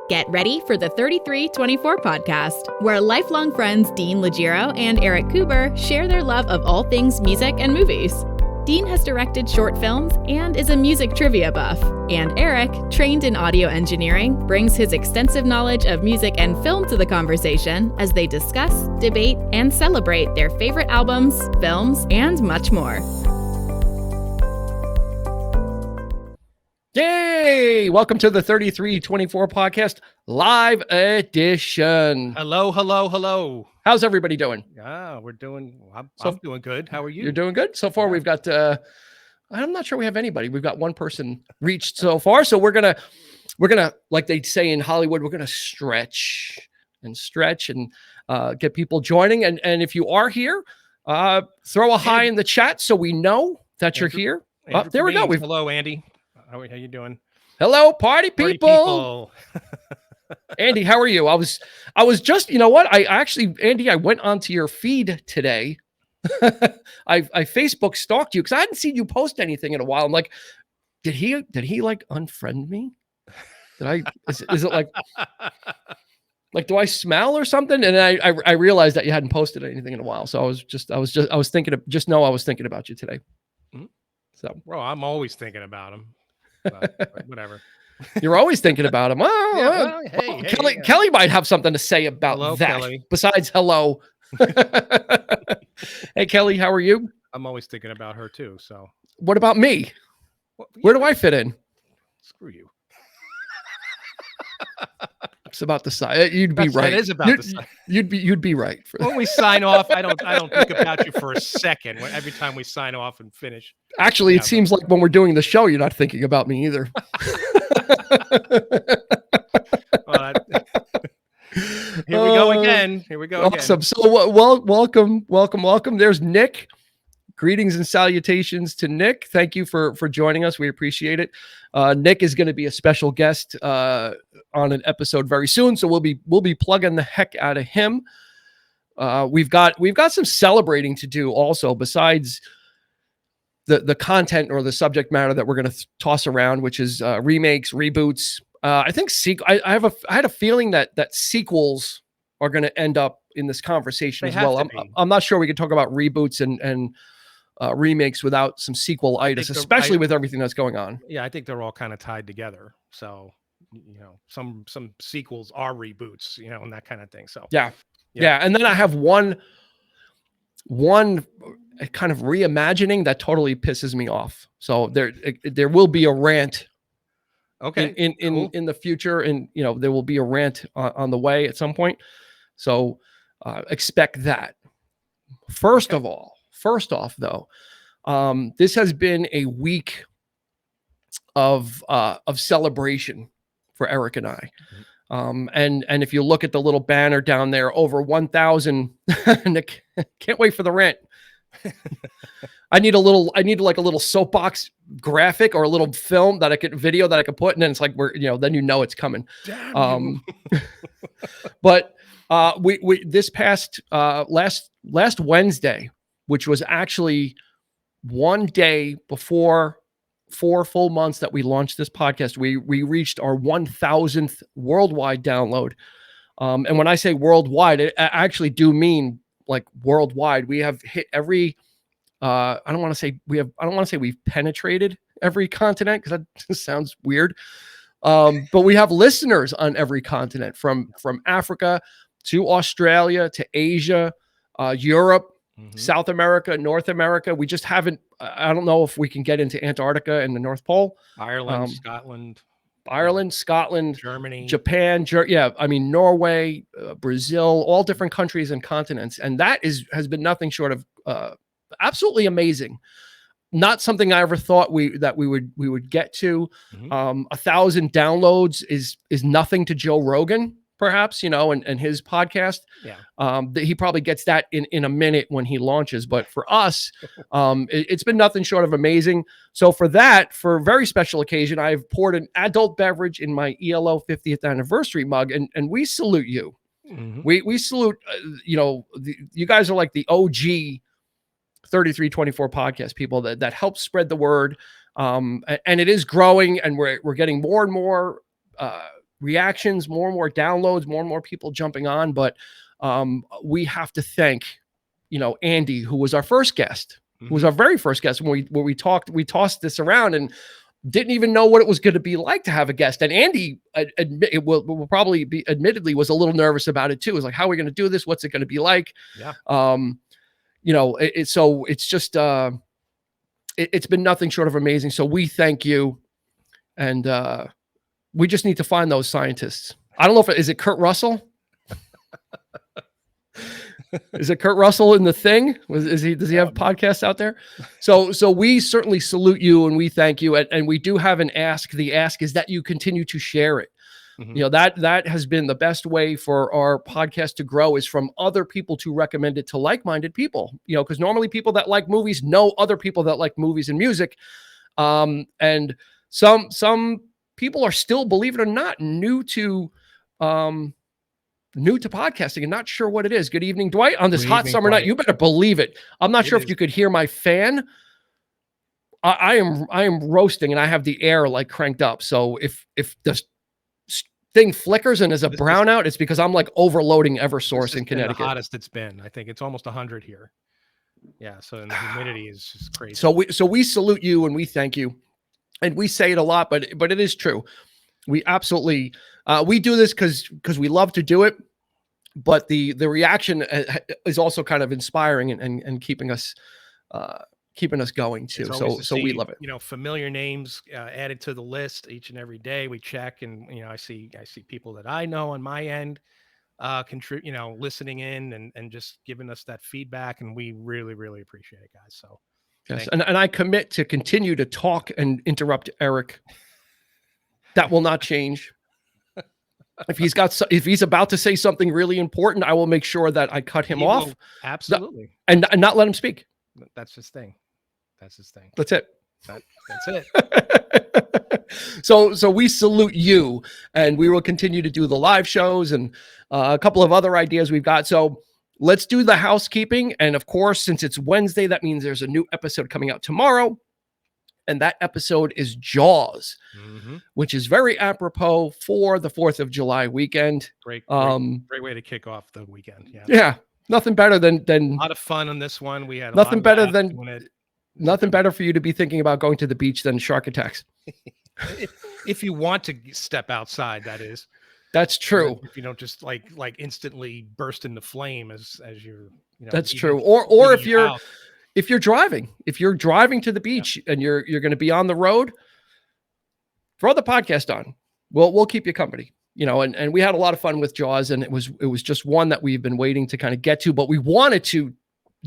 Get ready for the 3324 podcast, where lifelong friends Dean Legiro and Eric Kuber share their love of all things music and movies. Dean has directed short films and is a music trivia buff, and Eric, trained in audio engineering, brings his extensive knowledge of music and film to the conversation as they discuss, debate, and celebrate their favorite albums, films, and much more. Yay! Welcome to the 3324 podcast live edition. Hello. How's everybody doing? I'm doing good. How are you? You're doing good? So far, we've got, I'm not sure we have anybody. We've got one person reached so far. So we're gonna, like they say in Hollywood, we're gonna stretch and get people joining. And if you are here, throw a hi in the chat so we know that you're here. There we go. Hello, Andy. How are you doing? Hello, party people. Andy, how are you? I was just, you know what? Andy, I went onto your feed today. I Facebook stalked you because I hadn't seen you post anything in a while. I'm like, did he like unfriend me? Is it like, do I smell or something? And I realized that you hadn't posted anything in a while. So I was thinking about you today. So, well, I'm always thinking about him. But whatever. You're always thinking about him. Kelly might have something to say about that. Kelly. Besides hello. Hey, Kelly, how are you? I'm always thinking about her too. So what about me? Where do I fit in? Screw you. It's about the size. You'd be right. It is about the size. You'd be right. When we sign off, I don't think about you for a second. Every time we sign off and finish. Actually, it seems like when we're doing the show, you're not thinking about me either. Here we go again. Awesome. So, welcome. There's Nick. Greetings and salutations to Nick. Thank you for joining us. We appreciate it. Nick is going to be a special guest on an episode very soon, so we'll be plugging the heck out of him. We've got some celebrating to do also, besides the content or the subject matter that we're going to toss around, which is remakes, reboots. I think I had a feeling that sequels are going to end up in this conversation as well. I'm not sure we could talk about reboots and remakes without some sequel-itis, especially with everything that's going on. Yeah, I think they're all kind of tied together. So, some sequels are reboots, and that kind of thing. So yeah. And then I have one kind of reimagining that totally pisses me off. So there will be a rant. Okay. In the future, and there will be a rant on the way at some point. So expect that. First off, though, this has been a week of celebration for Eric and I. And if you look at the little banner down there, over 1,000. Nick, can't wait for the rant. I need like a little soapbox graphic or a little video that I could put, and then it's like then it's coming. But we this past last Wednesday, which was actually one day before 4 full months that we launched this podcast, we reached our 1,000th worldwide download. And when I say worldwide, I actually do mean like worldwide. We have hit every. I don't want to say we've penetrated every continent, because that sounds weird. But we have listeners on every continent, from Africa to Australia to Asia, Europe, South America, North America. We just haven't. I don't know if we can get into Antarctica and the North Pole. Ireland, Scotland, Germany, Japan. Norway, Brazil, all different countries and continents, and that has been nothing short of absolutely amazing. Not something I ever thought we would get to. 1,000 downloads is nothing to Joe Rogan, perhaps, and his podcast. Yeah. He probably gets that in a minute when he launches. But for us, it's been nothing short of amazing. So for a very special occasion, I've poured an adult beverage in my ELO 50th anniversary mug, and we salute you. Mm-hmm. We salute, you guys are like the OG 3324 podcast people that help spread the word. And it is growing, and we're getting more and more reactions, more and more downloads, more and more people jumping on. But we have to thank, Andy, who was our first guest, who was our very first guest when we tossed this around and didn't even know what it was going to be like to have a guest. And Andy will probably be admittedly was a little nervous about it too. It was like, how are we going to do this? What's it going to be like? Yeah. So it's just, it's been nothing short of amazing. So we thank you. And we just need to find those scientists. I don't know is it Kurt Russell? Is it Kurt Russell in The Thing? Does he have podcasts out there? So we certainly salute you and we thank you. And we do have an ask. The ask is that you continue to share it. That has been the best way for our podcast to grow, is from other people to recommend it to like-minded people, because normally people that like movies know other people that like movies and music. And some people are still, believe it or not, new to podcasting and not sure what it is. Good evening, Dwight, on this hot summer night. You better believe it. I'm not sure if you could hear my fan. I am roasting and I have the air like cranked up. So if the thing flickers and is a brownout, it's because I'm like overloading Eversource in Connecticut. The hottest it's been. I think it's almost 100 here. Yeah. So and the humidity is just crazy. So we salute you and we thank you. And we say it a lot, but it is true. We absolutely, we do this because we love to do it, but the reaction is also kind of inspiring and keeping us going too. So we love it. Familiar names added to the list each and every day. We check, and I see people that I know on my end listening in and just giving us that feedback, and we really, really appreciate it, guys. So yes, and I commit to continue to talk and interrupt Eric. That will not change. If he's about to say something really important, I will make sure that I cut him off. Absolutely. And not let him speak. That's his thing. That's it. That's it. So we salute you, and we will continue to do the live shows and a couple of other ideas we've got. So let's do the housekeeping. And of course, since it's Wednesday, that means there's a new episode coming out tomorrow. And that episode is Jaws, which is very apropos for the 4th of July weekend. Great way to kick off the weekend. Yeah. Nothing better than a lot of fun on this one. We had nothing better for you to be thinking about going to the beach than shark attacks. If you want to step outside, that is. That's true. If you don't just like instantly burst into flame as you're, that's true. Or if you're driving to the beach and you're going to be on the road, throw the podcast on. We'll keep you company, and we had a lot of fun with Jaws, and it was just one that we've been waiting to kind of get to, but we wanted to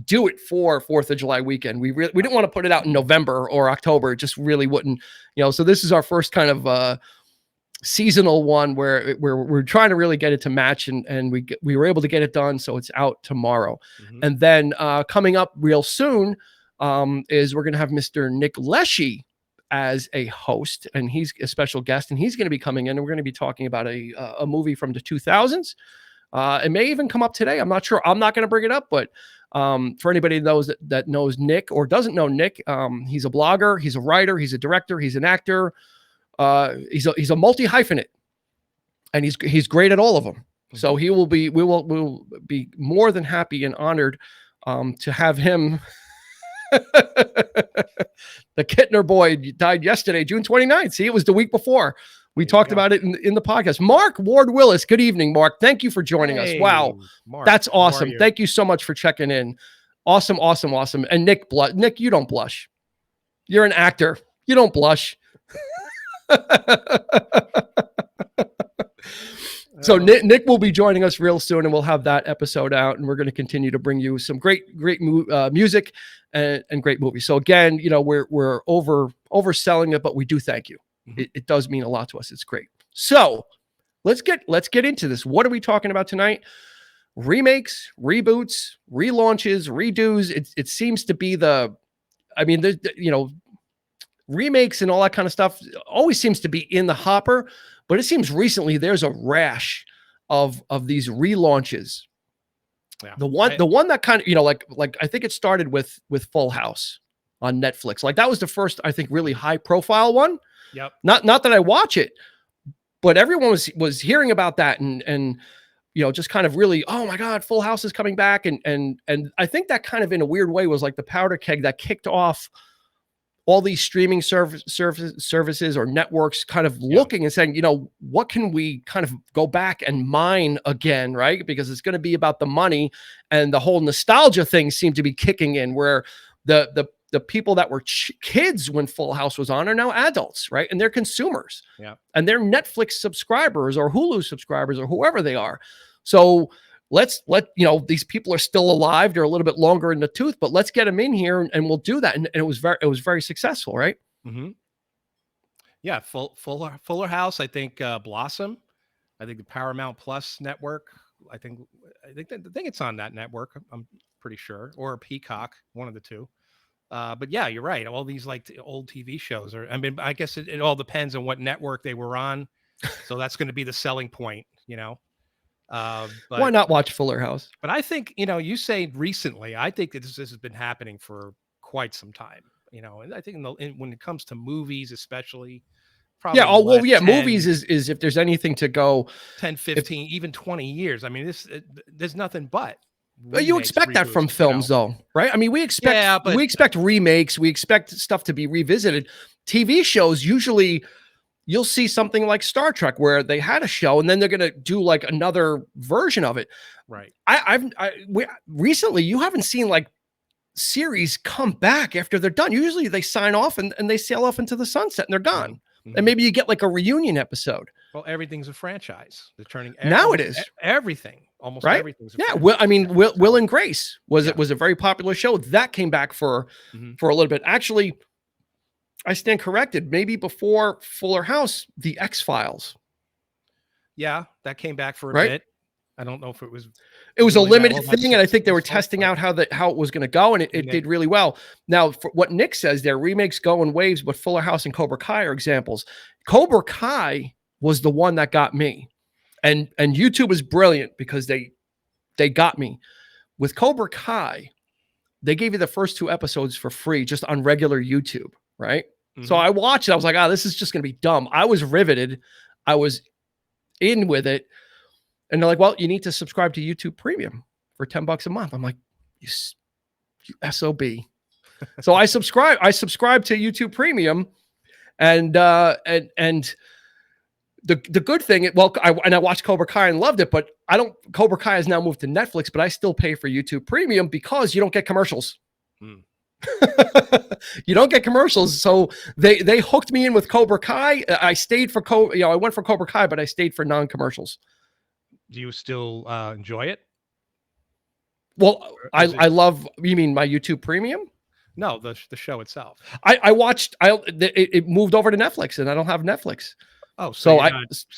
do it for 4th of July weekend. We didn't want to put it out in November or October. It just really wouldn't, so this is our first kind of seasonal one where we're trying to really get it to match, and we were able to get it done. So it's out tomorrow. And then coming up real soon is we're going to have Mr. Nick Leshy as a host, and he's a special guest, and he's going to be coming in, and we're going to be talking about a movie from the 2000s. It may even come up today. I'm not sure. I'm not going to bring it up, but for anybody that knows Nick or doesn't know Nick, he's a blogger, he's a writer, he's a director, he's an actor. He's a multi-hyphenate, and he's great at all of them. So we will be more than happy and honored to have him. The Kittner boy died yesterday, June 29th. See, it was the week before. We talked about it in the podcast. Mark Ward Willis. Good evening, Mark. Thank you for joining us. Wow. Mark, that's awesome. Thank you so much for checking in. Awesome. And Nick, you don't blush. You're an actor. You don't blush. So Nick will be joining us real soon, and we'll have that episode out, and we're going to continue to bring you some great music and great movies. So again, we're overselling it, but we do thank you. It does mean a lot to us. It's great. So let's get into this. What are we talking about tonight? Remakes, reboots, relaunches, redos. It seems to be remakes and all that kind of stuff always seems to be in the hopper, but it seems recently there's a rash of these relaunches. Yeah. The one that kind of, like I think it started with Full House on Netflix. Like that was the first, I think, really high profile one. Yep. Not that I watch it, but everyone was hearing about that and just kind of really, oh my God, Full House is coming back. And I think that kind of in a weird way was like the powder keg that kicked off all these streaming services or networks kind of looking and saying, what can we kind of go back and mine again, right? Because it's going to be about the money, and the whole nostalgia thing seemed to be kicking in, where the people that were kids when Full House was on are now adults, right? And they're consumers, and they're Netflix subscribers or Hulu subscribers or whoever they are. So let's these people are still alive. They're a little bit longer in the tooth, but let's get them in here and we'll do that. And it was very successful, right? Mm-hmm. Yeah. Fuller House. I think Blossom. I think the Paramount Plus network. I think it's on that network. I'm pretty sure, or Peacock, one of the two. But yeah, you're right. All these like old TV shows are. I mean, I guess it all depends on what network they were on. So that's going to be the selling point, But why not watch Fuller House? But I think, you say recently, I think that this has been happening for quite some time, and I think when it comes to movies, especially, probably movies is if there's anything to go 10, 15, even 20 years. I mean, there's nothing but. But you expect that from films, though, right? I mean, we expect remakes, we expect stuff to be revisited. TV shows usually, you'll see something like Star Trek where they had a show and then they're going to do like another version of it. Right. Recently, you haven't seen like series come back after they're done. Usually they sign off and they sail off into the sunset and they're gone. Mm-hmm. And maybe you get like a reunion episode. Well, everything's a franchise. They're turning now it is everything. Almost right? Everything's a franchise. Well, Will and Grace was a very popular show that came back for a little bit. Actually, I stand corrected. Maybe before Fuller House, The X-Files. Yeah, that came back for a bit. I don't know if it was. It was a limited thing, and I think they were testing out how it was going to go, and it did really well. Now, for what Nick says, their remakes go in waves, but Fuller House and Cobra Kai are examples. Cobra Kai was the one that got me, and YouTube is brilliant because they got me with Cobra Kai. They gave you the first 2 episodes for free, just on regular YouTube. Right. Mm-hmm. So I watched it. I was like, this is just going to be dumb. I was riveted. I was in with it. And they're like, well, you need to subscribe to YouTube Premium for $10 a month. I'm like, you SOB. So I subscribed to YouTube Premium and the good thing, I watched Cobra Kai and loved it, but Cobra Kai has now moved to Netflix, but I still pay for YouTube Premium because you don't get commercials. You don't get commercials, so they hooked me in with Cobra Kai. I stayed for I went for Cobra Kai, but I stayed for non-commercials. Do you still enjoy it? Well, I love. You mean my YouTube Premium? No, the show itself. I watched. It moved over to Netflix, and I don't have Netflix. Oh, so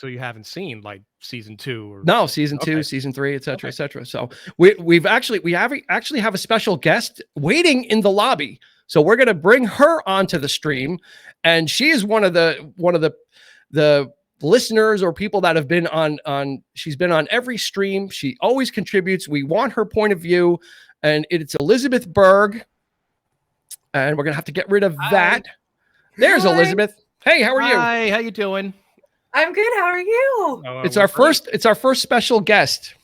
you haven't seen like season 2 or no season 2, season 3, etc., etc. So we actually have a special guest waiting in the lobby. So we're going to bring her onto the stream, and she is one of the listeners or people that have been on. She's been on every stream. She always contributes. We want her point of view, and it's Elizabeth Berg, and we're going to have to get rid of that. There's Elizabeth. Hey, how are you? Hi, how you doing? I'm good. How are you? It's our first special guest.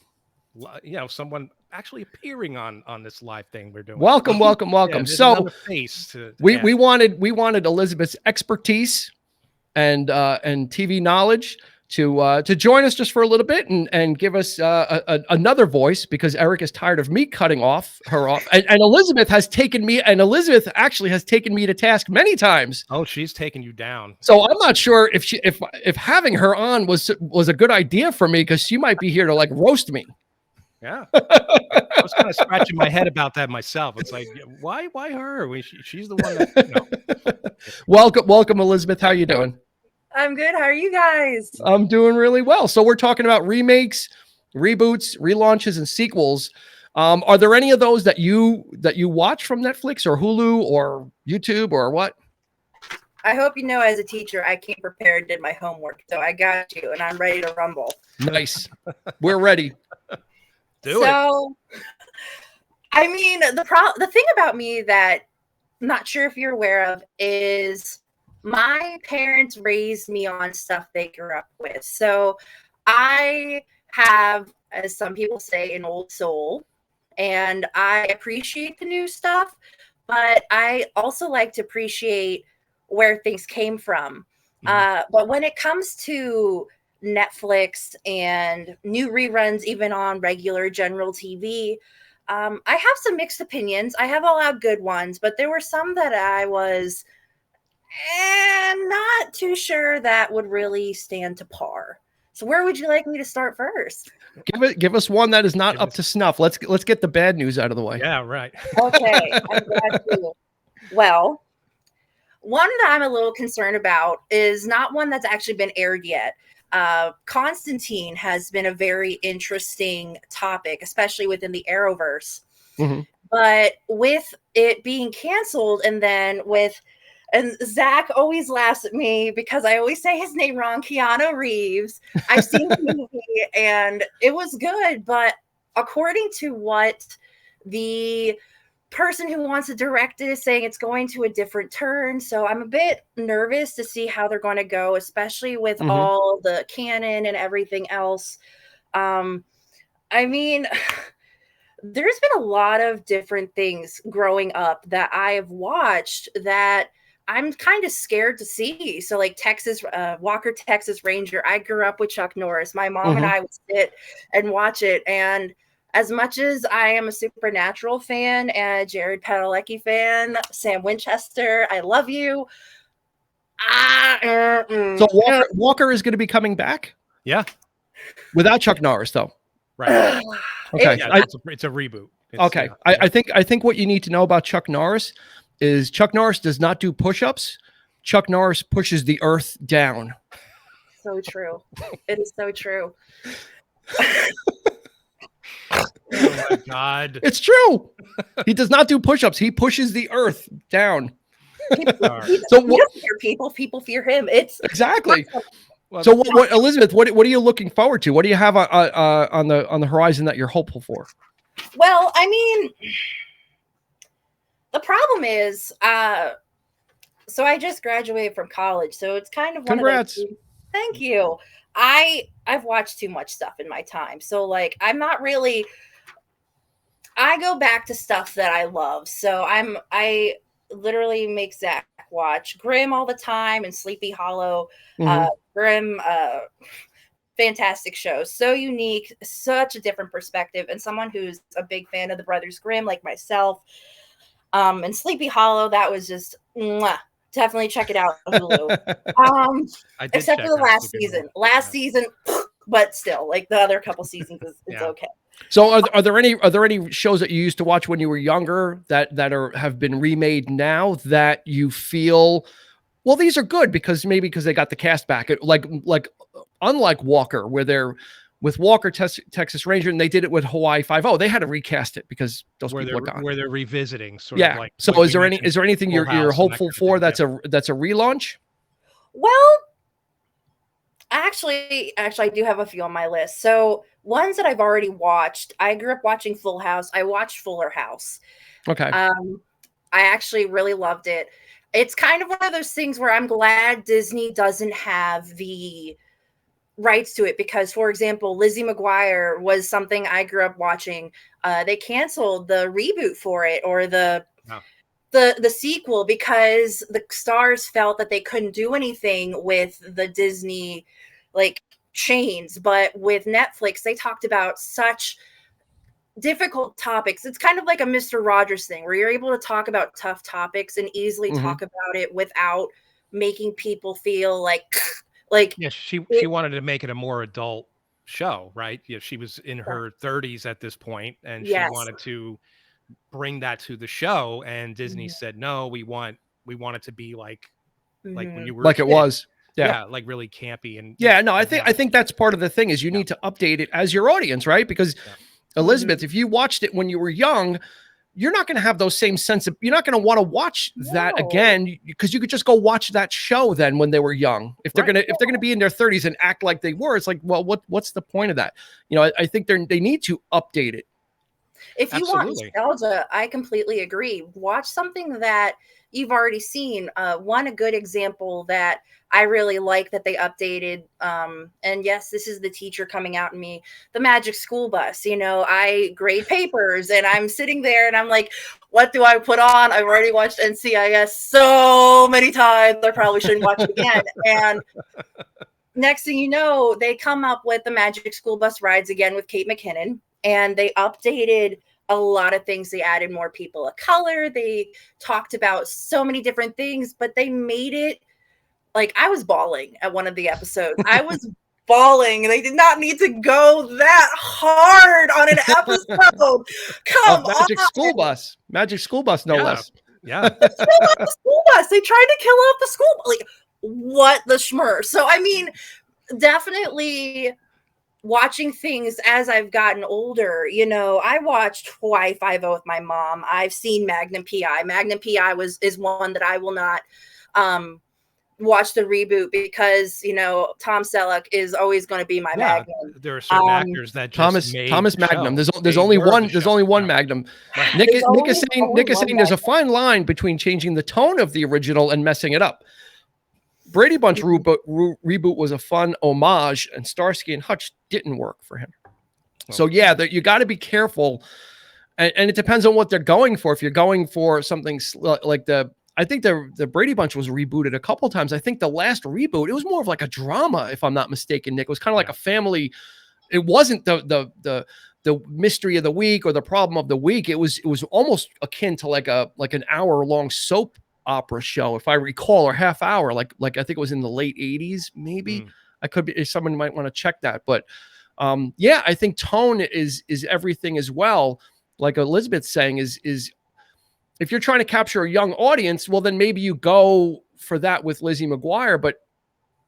Someone actually appearing on this live thing we're doing. Welcome. Yeah, so we wanted Elizabeth's expertise and TV knowledge to join us just for a little bit and give us another voice, because Eric is tired of me cutting her off. And Elizabeth actually has taken me to task many times. Oh, she's taken you down. So I'm not sure if having her on was a good idea for me, because she might be here to like roast me. Yeah. I was kind of scratching my head about that myself. It's like, why her? She's the one that, Welcome, Elizabeth. How you doing? I'm good. How are you guys? I'm doing really well. So we're talking about remakes, reboots, relaunches, and sequels. Are there any of those that you watch from Netflix or Hulu or YouTube or what? I hope you know, as a teacher, I came prepared, did my homework, so I got you, and I'm ready to rumble. Nice. We're ready. Do it. I mean, the thing about me that I'm not sure if you're aware of is my parents raised me on stuff they grew up with. So I have, as some people say, an old soul, and I appreciate the new stuff, but I also like to appreciate where things came from. But when it comes to Netflix and new reruns, even on regular general TV, I have some mixed opinions. I have all out good ones, but there were some that I was not too sure that would really stand to par. So where would you like me to start first? Give us one that is not up to snuff. Let's get the bad news out of the way. Yeah, right. Okay, I'm glad to. Well, one that I'm a little concerned about is not one that's actually been aired yet. Constantine has been a very interesting topic, especially within the Arrowverse. Mm-hmm. But with it being canceled, and Zach always laughs at me because I always say his name wrong, Keanu Reeves. I've seen the movie and it was good, but according to what the person who wants to direct it is saying, it's going to a different turn. So I'm a bit nervous to see how they're going to go, especially with all the canon and everything else. I mean, there's been a lot of different things growing up that I have watched that I'm kind of scared to see. So like Walker, Texas Ranger, I grew up with Chuck Norris. My mom and I would sit and watch it. And as much as I am a Supernatural fan and a Jared Padalecki fan, Sam Winchester, I love you. So Walker is going to be coming back? Yeah. Without Chuck Norris, though. Right. Okay. It's a reboot. Okay. I think what you need to know about Chuck Norris is Chuck Norris does not do push-ups. Chuck Norris pushes the earth down. So true. It is so true. Oh my God. It's true. He does not do push-ups. He pushes the earth down. He doesn't fear people. People fear him. It's exactly. So what Elizabeth, what are you looking forward to? What do you have on the horizon that you're hopeful for? Well, I mean, the problem is, so I just graduated from college, so it's kind of one Congrats. of those. Thank you. I've watched too much stuff in my time, so like I'm not really. I go back to stuff that I love, so I literally make Zach watch Grimm all the time and Sleepy Hollow. Grimm, fantastic show, so unique, such a different perspective, and someone who's a big fan of the Brothers Grimm like myself. And Sleepy Hollow, that was just definitely check it out on Hulu. Except for the last season. Season, but still, like the other couple seasons is okay. So are there any shows that you used to watch when you were younger that have been remade now that you feel, well, these are good because they got the cast back, like unlike Walker, where they're with Walker, Texas Ranger, and they did it with Hawaii Five-0. They had to recast it because those people are gone. Where they're revisiting, sort of like. So is there anything you're hopeful for that's a relaunch? Well, actually, I do have a few on my list. So ones that I've already watched. I grew up watching Full House. I watched Fuller House. Okay. I actually really loved it. It's kind of one of those things where I'm glad Disney doesn't have the rights to it because, for example, Lizzie McGuire was something I grew up watching. They canceled the reboot for it or the sequel because the stars felt that they couldn't do anything with the Disney like chains. But with Netflix, they talked about such difficult topics. It's kind of like a Mr. Rogers thing where you're able to talk about tough topics and easily talk about it without making people feel like she wanted to make it a more adult show, right? Yeah, she was in her 30s at this point, and she wanted to bring that to the show. And Disney said, "No, we want it to be like when you were like it was, like really campy." And I think that's part of the thing is you need to update it as your audience, right? Because Elizabeth, if you watched it when you were young, you're not going to have those same sense of, you're not going to want to watch that again because you could just go watch that show then when they were young. If they're going to be in their 30s and act like they were, it's like, well, what's the point of that? I think they need to update it. If you want nostalgia, I completely agree. Watch something that you've already seen. A good example that I really like that they updated, and yes, this is the teacher coming out in me, the Magic School Bus. I grade papers and I'm sitting there and I'm like, what do I put on? I've already watched NCIS so many times, I probably shouldn't watch it again. And next thing you know, they come up with the Magic School Bus rides again with Kate McKinnon, and they updated a lot of things. They added more people of color. They talked about so many different things, but they made it like I was bawling at one of the episodes. I was bawling. They did not need to go that hard on an episode. Come Magic on. Magic School Bus, no less. Yeah. Kill off the school bus. They tried to kill off the school. Like, what the schmur? So, I mean, definitely watching things as I've gotten older. I watched Hawaii Five-0 with my mom. I've seen Magnum PI. Magnum PI is one that I will not watch the reboot because Tom Selleck is always going to be my Magnum. There are certain actors that just Thomas Magnum. There's only one Magnum. Right. Nick is saying there's a fine line between changing the tone of the original and messing it up. Brady Bunch reboot was a fun homage, and Starsky and Hutch didn't work for him. So yeah, you got to be careful, and it depends on what they're going for. If you're going for something like I think the Brady Bunch was rebooted a couple times. I think the last reboot, it was more of like a drama, if I'm not mistaken, Nick. It was kind of like a family. It wasn't the mystery of the week or the problem of the week. It was almost akin to like an hour-long soap opera show, if I recall, or half hour, like I think it was in the late 80s, maybe. I could be, someone might want to check that. But yeah, I think tone is everything as well. Like Elizabeth's saying, is if you're trying to capture a young audience, well, then maybe you go for that with Lizzie McGuire. But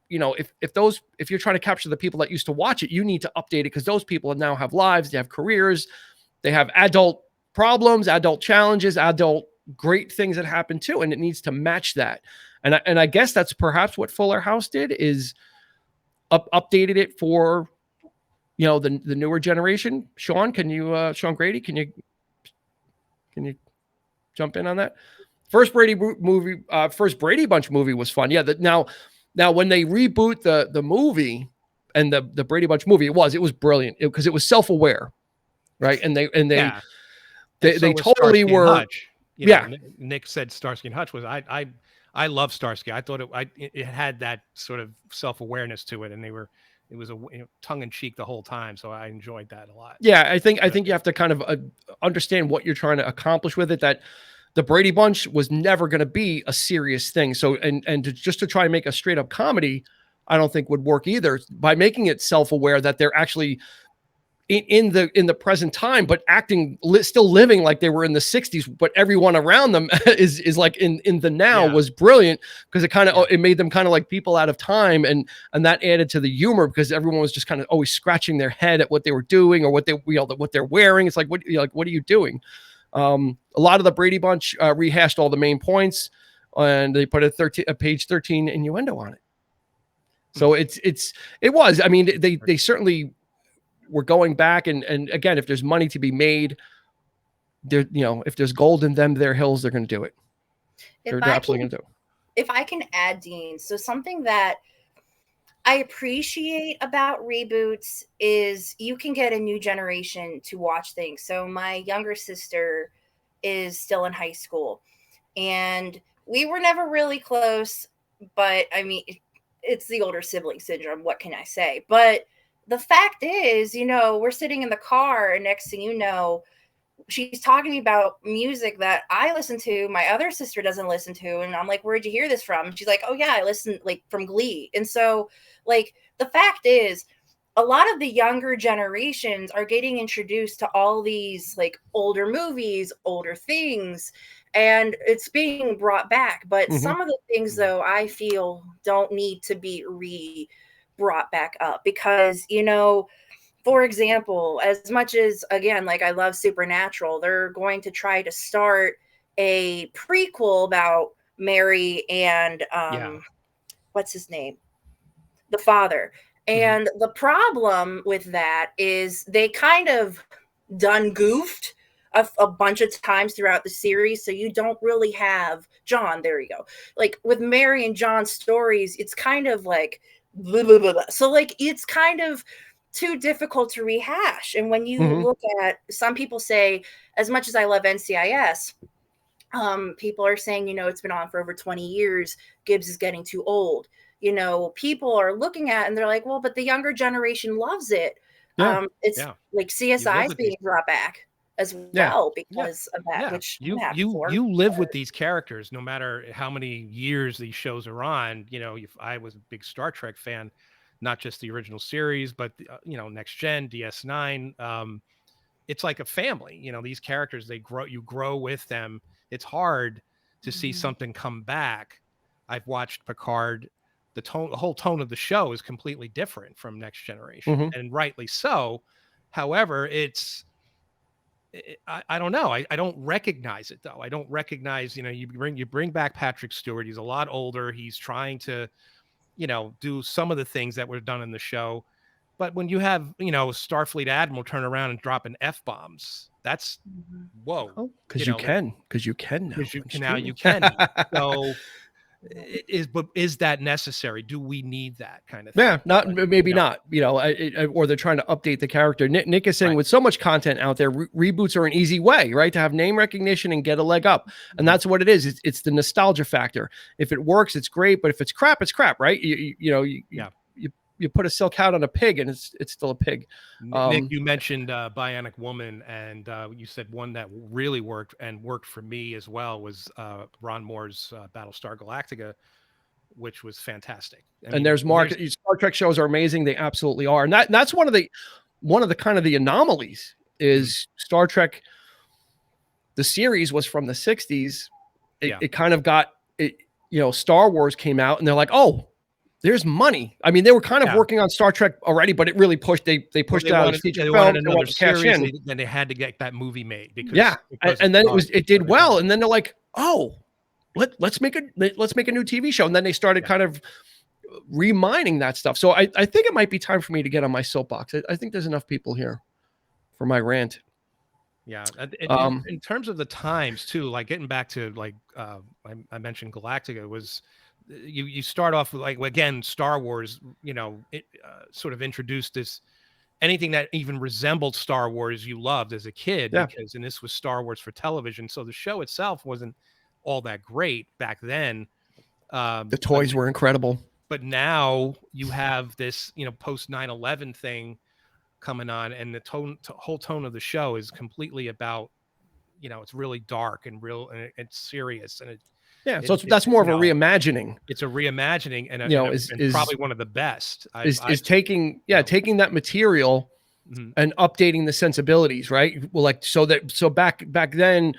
if you're trying to capture the people that used to watch it, you need to update it, because those people now have lives, they have careers, they have adult problems, adult challenges, adult great things that happen too, and it needs to match that. And I guess that's perhaps what Fuller House did, is updated it for the newer generation. Sean Grady, can you jump in on that? First Brady Bunch movie was fun. Yeah. Now when they reboot the movie and the Brady Bunch movie, it was brilliant because it was self-aware, right? And they totally were. Hutch. Nick said Starsky and Hutch was. I love Starsky. I thought it had that sort of self-awareness to it, and it was tongue-in-cheek the whole time, so I enjoyed that a lot. Yeah, I think you have to kind of understand what you're trying to accomplish with it. That the Brady Bunch was never going to be a serious thing. So and to try and make a straight-up comedy, I don't think would work either. By making it self-aware that they're actually in the present time, but still living like they were in the 60s, but everyone around them is like in the now, was brilliant, because it made them kind of like people out of time, and that added to the humor, because everyone was just kind of always scratching their head at what they were doing or what they're wearing. It's like, what are you doing? A lot of the Brady Bunch rehashed all the main points, and they put a page 13 innuendo on it. So it was. I mean, they certainly were going back, and again, if there's money to be made, there, if there's gold in their hills, they're going to do it. They're absolutely going to do it. If I can add, Dean, so something that I appreciate about reboots is you can get a new generation to watch things. So my younger sister is still in high school, and we were never really close, but I mean, it's the older sibling syndrome. What can I say? But the fact is, we're sitting in the car, and next thing you know, she's talking to me about music that I listen to, my other sister doesn't listen to. And I'm like, where'd you hear this from? And she's like, oh yeah, I listen from Glee. And so the fact is, a lot of the younger generations are getting introduced to all these older movies, older things, and it's being brought back. But some of the things, though, I feel don't need to be brought back up, because for example, as much as, again, I love Supernatural, they're going to try to start a prequel about Mary and what's his name, the father. And the problem with that is they kind of goofed a bunch of times throughout the series, so you don't really have John. There you go. Like with Mary and John's stories, it's kind of like blah, blah, blah, blah. So like it's kind of too difficult to rehash. And when you look at, some people say, as much as I love NCIS, people are saying, you know, it's been on for over 20 years. Gibbs is getting too old. You know, people are looking at it and they're like, well, but the younger generation loves it. It's like CSI is being brought back as well because of that, which you live with these characters no matter how many years these shows are on. You know, if I was a big Star Trek fan, not just the original series, but you know, Next Gen, DS9. It's like a family. You know, these characters, they grow. You grow with them. It's hard to see something come back. I've watched Picard. The whole tone of the show is completely different from Next Generation, and rightly so. However, I don't know. I don't recognize it though. I don't recognize, you know, you bring back Patrick Stewart. He's a lot older. He's trying to, you know, do some of the things that were done in the show. But when you have, you know, Starfleet Admiral turn around and dropping F-bombs, that's whoa. Because you can now. You can. So is that necessary? Do we need that kind of thing? Yeah, not, you know, or they're trying to update the character. Nick is saying with so much content out there, reboots are an easy way, right? To have name recognition and get a leg up. And that's what it is. It's the nostalgia factor. If it works, it's great. But if it's crap, it's crap, right? You put a silk hat on a pig and it's still a pig. Nick, you mentioned Bionic Woman, and you said one that really worked for me as well was Ron Moore's Battlestar Galactica, which was fantastic. And there's Mark. Star Trek shows are amazing. They absolutely are. And that's one of the kind of the anomalies is Star Trek. The series was from the 60s. It kind of got it, you know, Star Wars came out and they're like, oh, there's money. I mean, they were kind of working on Star Trek already, but it really pushed. They pushed it out of feature film. Another series, then they had to get that movie made because and then it did well, and then they're like, oh, let's make a new TV show, and then they started kind of remining that stuff. So I think it might be time for me to get on my soapbox. I think there's enough people here for my rant. Yeah, in terms of the times too, like getting back to like I mentioned Galactica was. You start off with, like, again, Star Wars, you know, it sort of introduced this, anything that even resembled Star Wars you loved as a kid, because, and this was Star Wars for television. So the show itself wasn't all that great back then. The toys were incredible. But now you have this, you know, post 9/11 thing coming on, and the whole tone of the show is completely about, you know, it's really dark and real, and it's serious, and so that's more of a reimagining. It's a reimagining, and is probably one of the best. Is taking that material and updating the sensibilities, right? Well, like so back then,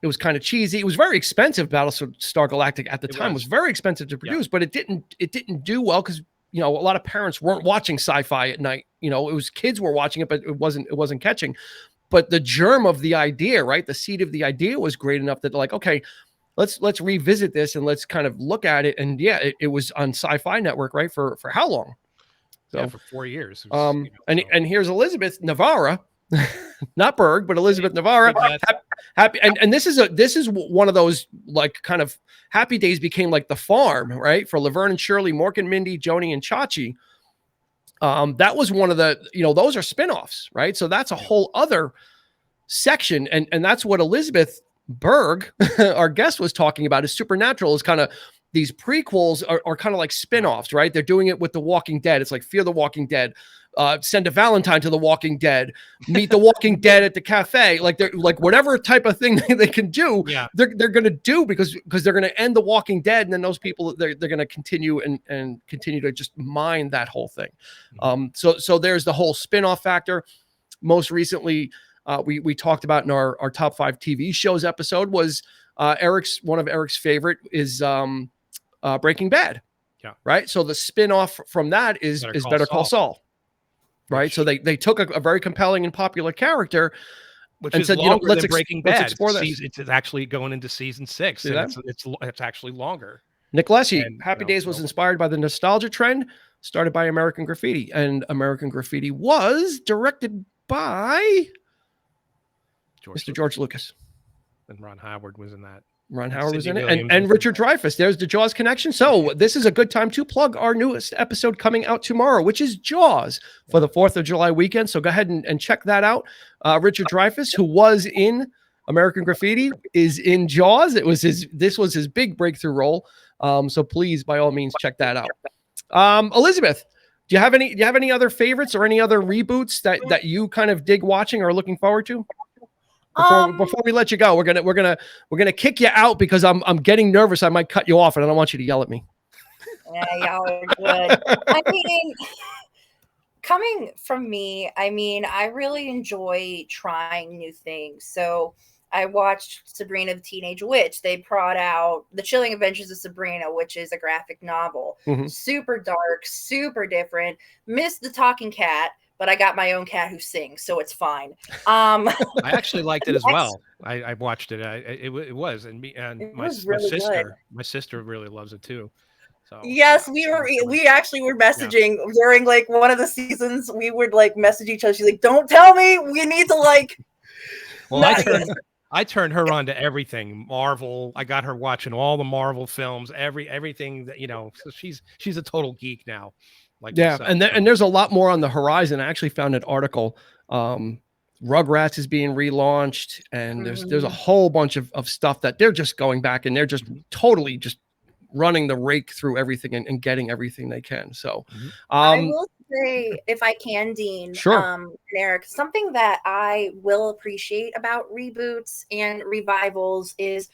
it was kind of cheesy. It was very expensive. Battlestar Galactica at the time was very expensive to produce, but it didn't do well because, you know, a lot of parents weren't watching sci-fi at night. You know, it was kids were watching it, but it wasn't catching. But the germ of the idea, right? The seed of the idea was great enough that, like, okay, let's revisit this and let's kind of look at it. And it was on Sci-Fi Network, right? For how long? So for 4 years. And here's Elizabeth Navarra, not Berg, but Elizabeth Navarra. Happy. And this is one of those, like, kind of Happy Days became like The Farm, right? For Laverne and Shirley, Mork and Mindy, Joni and Chachi. That was one of the, you know, those are spinoffs, right? So that's a whole other section. And that's what Elizabeth Berg, our guest, was talking about. Is Supernatural is kind of, these prequels are kind of like spin-offs, right? They're doing it with The Walking Dead. It's like Fear the Walking Dead, Send a Valentine to The Walking Dead, Meet the Walking Dead at the cafe. Like, they're like, whatever type of thing they can do, they're going to do because they're going to end The Walking Dead, and then those people they're going to continue and continue to just mine that whole thing. So there's the whole spin-off factor. Most recently, we talked about in our top 5 TV shows episode was one of Eric's favorite is Breaking Bad. Yeah. Right. So the spin-off from that is Better Call Saul. Right. So they took a very compelling and popular character, which and is said, longer let's than Breaking Bad. Let's explore this. It's actually going into season 6. And it's actually longer. Nick Lessie, Happy Days was inspired by the nostalgia trend started by American Graffiti, and American Graffiti was directed by Mr. George Lucas. And Ron Howard was in that. Ron Howard was in Cindy it, Williams and was in Richard Dreyfuss. There's the Jaws connection. So this is a good time to plug our newest episode coming out tomorrow, which is Jaws for the 4th of July weekend. So go ahead and check that out. Richard Dreyfuss, who was in American Graffiti, is in Jaws. This was his big breakthrough role. So please, by all means, check that out. Elizabeth, do you have any other favorites or any other reboots that you kind of dig watching or are looking forward to? Before we let you go, we're gonna kick you out because I'm getting nervous. I might cut you off, and I don't want you to yell at me. Yeah, y'all are good. I mean, coming from me, I mean, I really enjoy trying new things. So I watched Sabrina the Teenage Witch. They brought out The Chilling Adventures of Sabrina, which is a graphic novel. Super dark, super different. Missed the talking cat, but I got my own cat who sings, so it's fine. I actually liked it as well. I watched it. It was, and me and my sister really loves it too. So yes, we actually were messaging during like one of the seasons. We would like message each other. She's like, "Don't tell me. We need to like." Well, I turned her on to everything Marvel. I got her watching all the Marvel films, everything that So she's a total geek now. And there's a lot more on the horizon. I actually found an article. Rugrats is being relaunched, and there's a whole bunch of stuff that they're just going back and they're just totally just running the rake through everything and getting everything they can. So I will say, if I can, Dean, sure. And Eric, something that I will appreciate about reboots and revivals is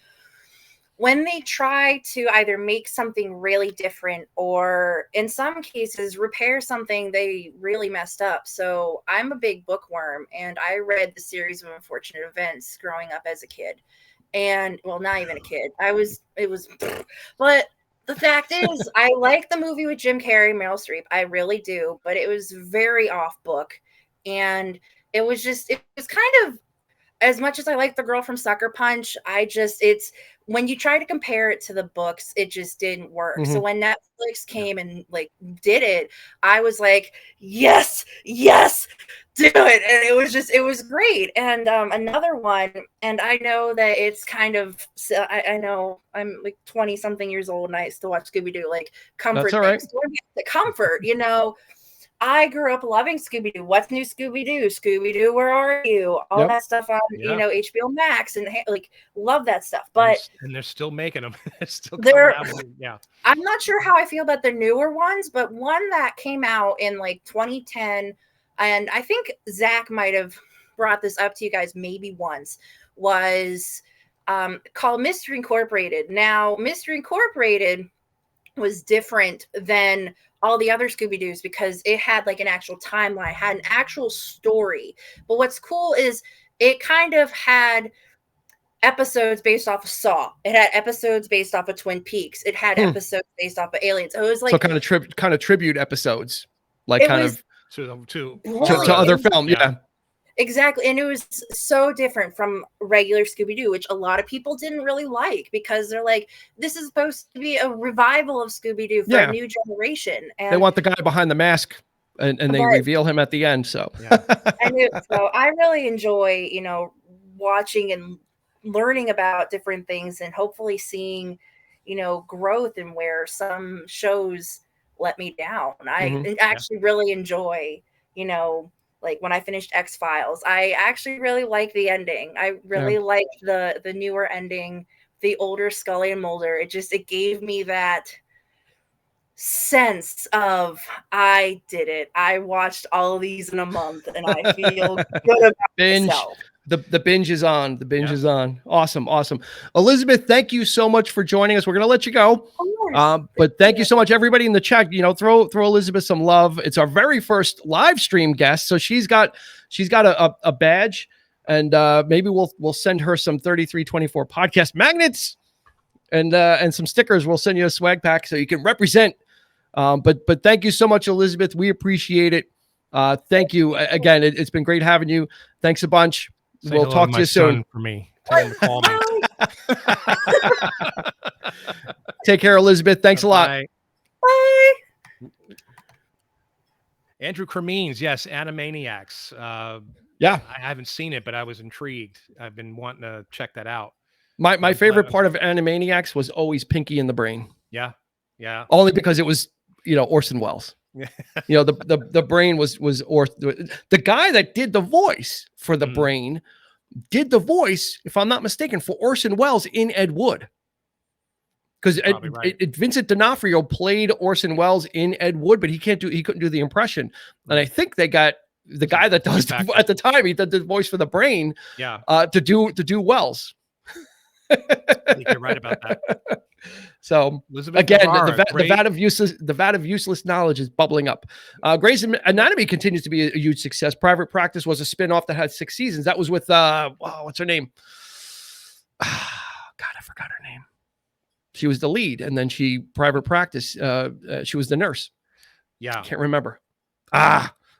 when they try to either make something really different or in some cases repair something they really messed up. So I'm a big bookworm, and I read the series of unfortunate events growing up as a kid. And well, not even a kid. But the fact is, I like the movie with Jim Carrey, Meryl Streep. I really do, but it was very off book. And it was kind of, as much as I like the girl from Sucker Punch, it's when you try to compare it to the books, it just didn't work. So when Netflix came and like did it, I was like, yes, do it. And it was great. And another one, and I know that it's kind of, I know I'm like 20 something years old and I still watch Scooby-Doo, like comfort. That's all right. The comfort, I grew up loving Scooby-Doo. What's new, Scooby-Doo? Scooby-Doo, where are you? All that stuff on, HBO Max, and like love that stuff. But and they're still making them. I'm not sure how I feel about the newer ones, but one that came out in like 2010, and I think Zach might have brought this up to you guys maybe once, was called Mystery Incorporated. Now, Mystery Incorporated was different than all the other Scooby-Doos because it had like an actual timeline, had an actual story. But what's cool is it kind of had episodes based off of Saw. It had episodes based off of Twin Peaks. It had episodes based off of Aliens. It was like kind of tribute episodes, like kind of to other film. Yeah. Exactly. And it was so different from regular Scooby-Doo, which a lot of people didn't really like because they're like, this is supposed to be a revival of Scooby-Doo for a new generation. And they want the guy behind the mask and they reveal him at the end. So, so I really enjoy, watching and learning about different things and hopefully seeing, growth in where some shows let me down. I actually really enjoy, like when I finished X-Files, I actually really like the ending. I really liked the newer ending, the older Scully and Mulder. It gave me that sense of I did it. I watched all of these in a month and I feel good about myself. The binge is on. The binge is on. Awesome. Elizabeth, thank you so much for joining us. We're going to let you go. But thank you so much, everybody in the chat. Throw Elizabeth some love. It's our very first live stream guest. So she's got a badge, and maybe we'll send her some 3324 podcast magnets and some stickers. We'll send you a swag pack so you can represent. But thank you so much, Elizabeth. We appreciate it. Thank you again. It's been great having you. Thanks a bunch. We'll talk to you soon. For me, tell him to call me. Take care, Elizabeth. Thanks a lot. Bye. Andrew Cremines, yes, Animaniacs. Yeah. I haven't seen it, but I was intrigued. I've been wanting to check that out. My favorite part of Animaniacs was always Pinky and the Brain. Yeah. Yeah. Only because it was, Orson Welles. The Brain was the guy that did the voice for the Brain did the voice, if I'm not mistaken, for Orson Welles in Ed Wood. Because Vincent D'Onofrio played Orson Welles in Ed Wood, but he couldn't do the impression. And I think they got the guy that does at the time, he did the voice for the Brain, to do Welles. I think you're right about that. So again, the vat of useless knowledge is bubbling up. Grey's Anatomy continues to be a huge success. Private Practice was a spin-off that had 6 seasons. That was with what's her name? God, I forgot her name. She was the lead, and then Private Practice. She was the nurse. Yeah, can't remember.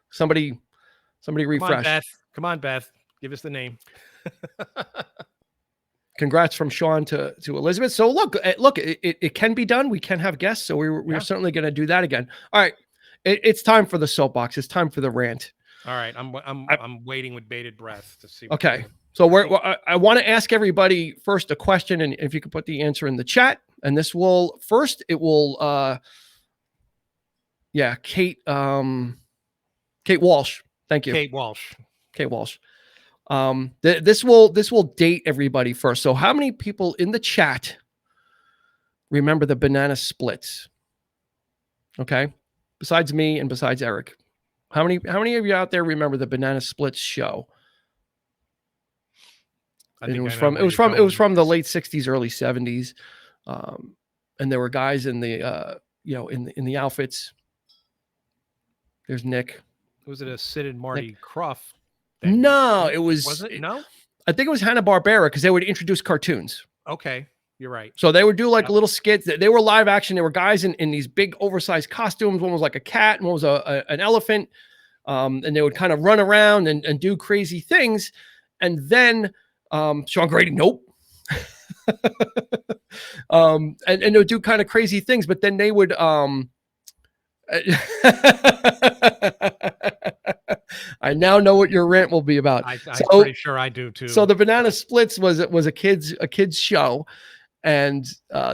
Somebody refresh. Come on, Beth. Give us the name. Congrats from Sean to Elizabeth. So look, it can be done. We can have guests. So we're certainly going to do that again. All right. It's time for the soapbox. It's time for the rant. All right. I'm waiting with bated breath to see. Okay. So I want to ask everybody first a question, and if you could put the answer in the chat, and Kate Walsh. Thank you. Kate Walsh. This will date everybody first. So how many people in the chat remember the banana splits? Okay. Besides me and besides Eric, how many of you out there remember the banana splits show? And it was from the late 60s, early 70s. And there were guys in the, in the outfits. There's Nick. Was it a Sid and Marty Krofft? No, it was. Was it? No, I think it was Hanna-Barbera because they would introduce cartoons. Okay, you're right. So they would do like little skits. They were live action. There were guys in these big oversized costumes. One was like a cat, and one was an elephant. And they would kind of run around and do crazy things. And then Sean Grady, nope. And they would do kind of crazy things, but then they would I now know what your rant will be about. I'm pretty sure I do too. So the Banana Splits was a kids show, and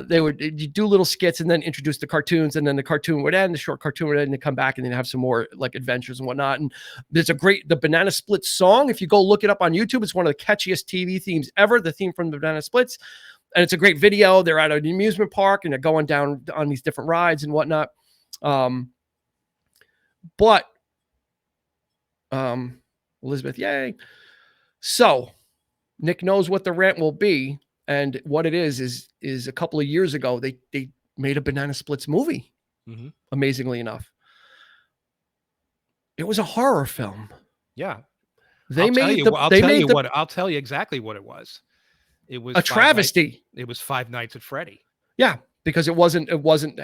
they would do little skits and then introduce the cartoons, and then the cartoon would end, the short cartoon would end, and they come back and then have some more like adventures and whatnot. And there's the Banana Splits song. If you go look it up on YouTube, it's one of the catchiest TV themes ever. The theme from the Banana Splits, and it's a great video. They're at an amusement park and they're going down on these different rides and whatnot. But Elizabeth, yay. So Nick knows what the rant will be, and what it is a couple of years ago they made a Banana Splits movie. Mm-hmm. Amazingly enough, it was a horror film. Yeah, I'll tell you exactly what it was. It was a travesty. It was Five Nights at Freddy. Yeah, because it wasn't.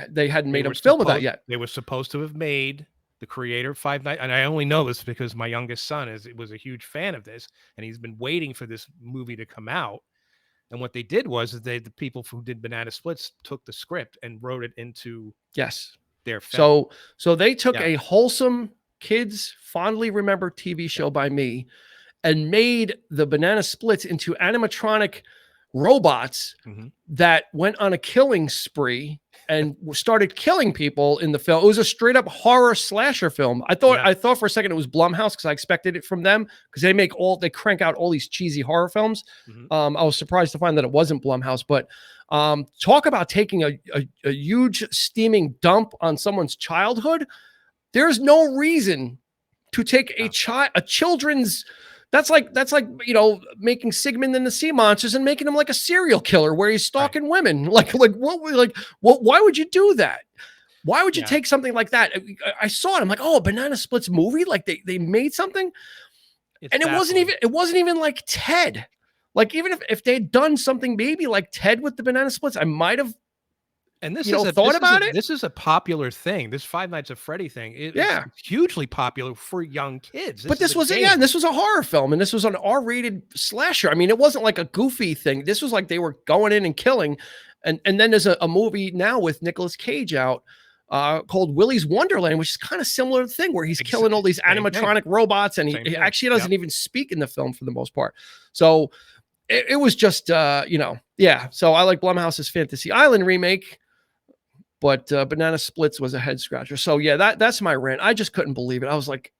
They hadn't made a film of that yet. They were supposed to have made. The creator of Five Nights, and I only know this because my youngest son was a huge fan of this, and he's been waiting for this movie to come out. And what they did was the people who did Banana Splits took the script and wrote it into their film. So they took a wholesome kids fondly remembered TV show by me and made the Banana Splits into animatronic robots that went on a killing spree and started killing people in the film. It was a straight up horror slasher film. I thought for a second it was Blumhouse because I expected it from them because they crank out all these cheesy horror films. I was surprised to find that it wasn't Blumhouse, but talk about taking a huge steaming dump on someone's childhood. There's no reason to take a children's. That's like making Sigmund and the Sea Monsters and making him like a serial killer where he's stalking women. Why would you do that? Why would you take something like that? I saw it. I'm like, oh, a Banana Splits movie? Like they made something, and it wasn't even like Ted. Like even if they had done something maybe like Ted with the Banana Splits, I might have. And this This is a popular thing. This Five Nights at Freddy thing. It's hugely popular for young kids. This was a horror film, and this was an R-rated slasher. I mean, it wasn't like a goofy thing. This was like they were going in and killing. And then there's a movie now with Nicolas Cage out called Willy's Wonderland, which is kind of similar thing where he's killing all these animatronic robots, and he actually doesn't even speak in the film for the most part. So it was just, you know, yeah. So I like Blumhouse's Fantasy Island remake, but Banana Splits was a head scratcher. So yeah, that's my rant. I just couldn't believe it. I was like,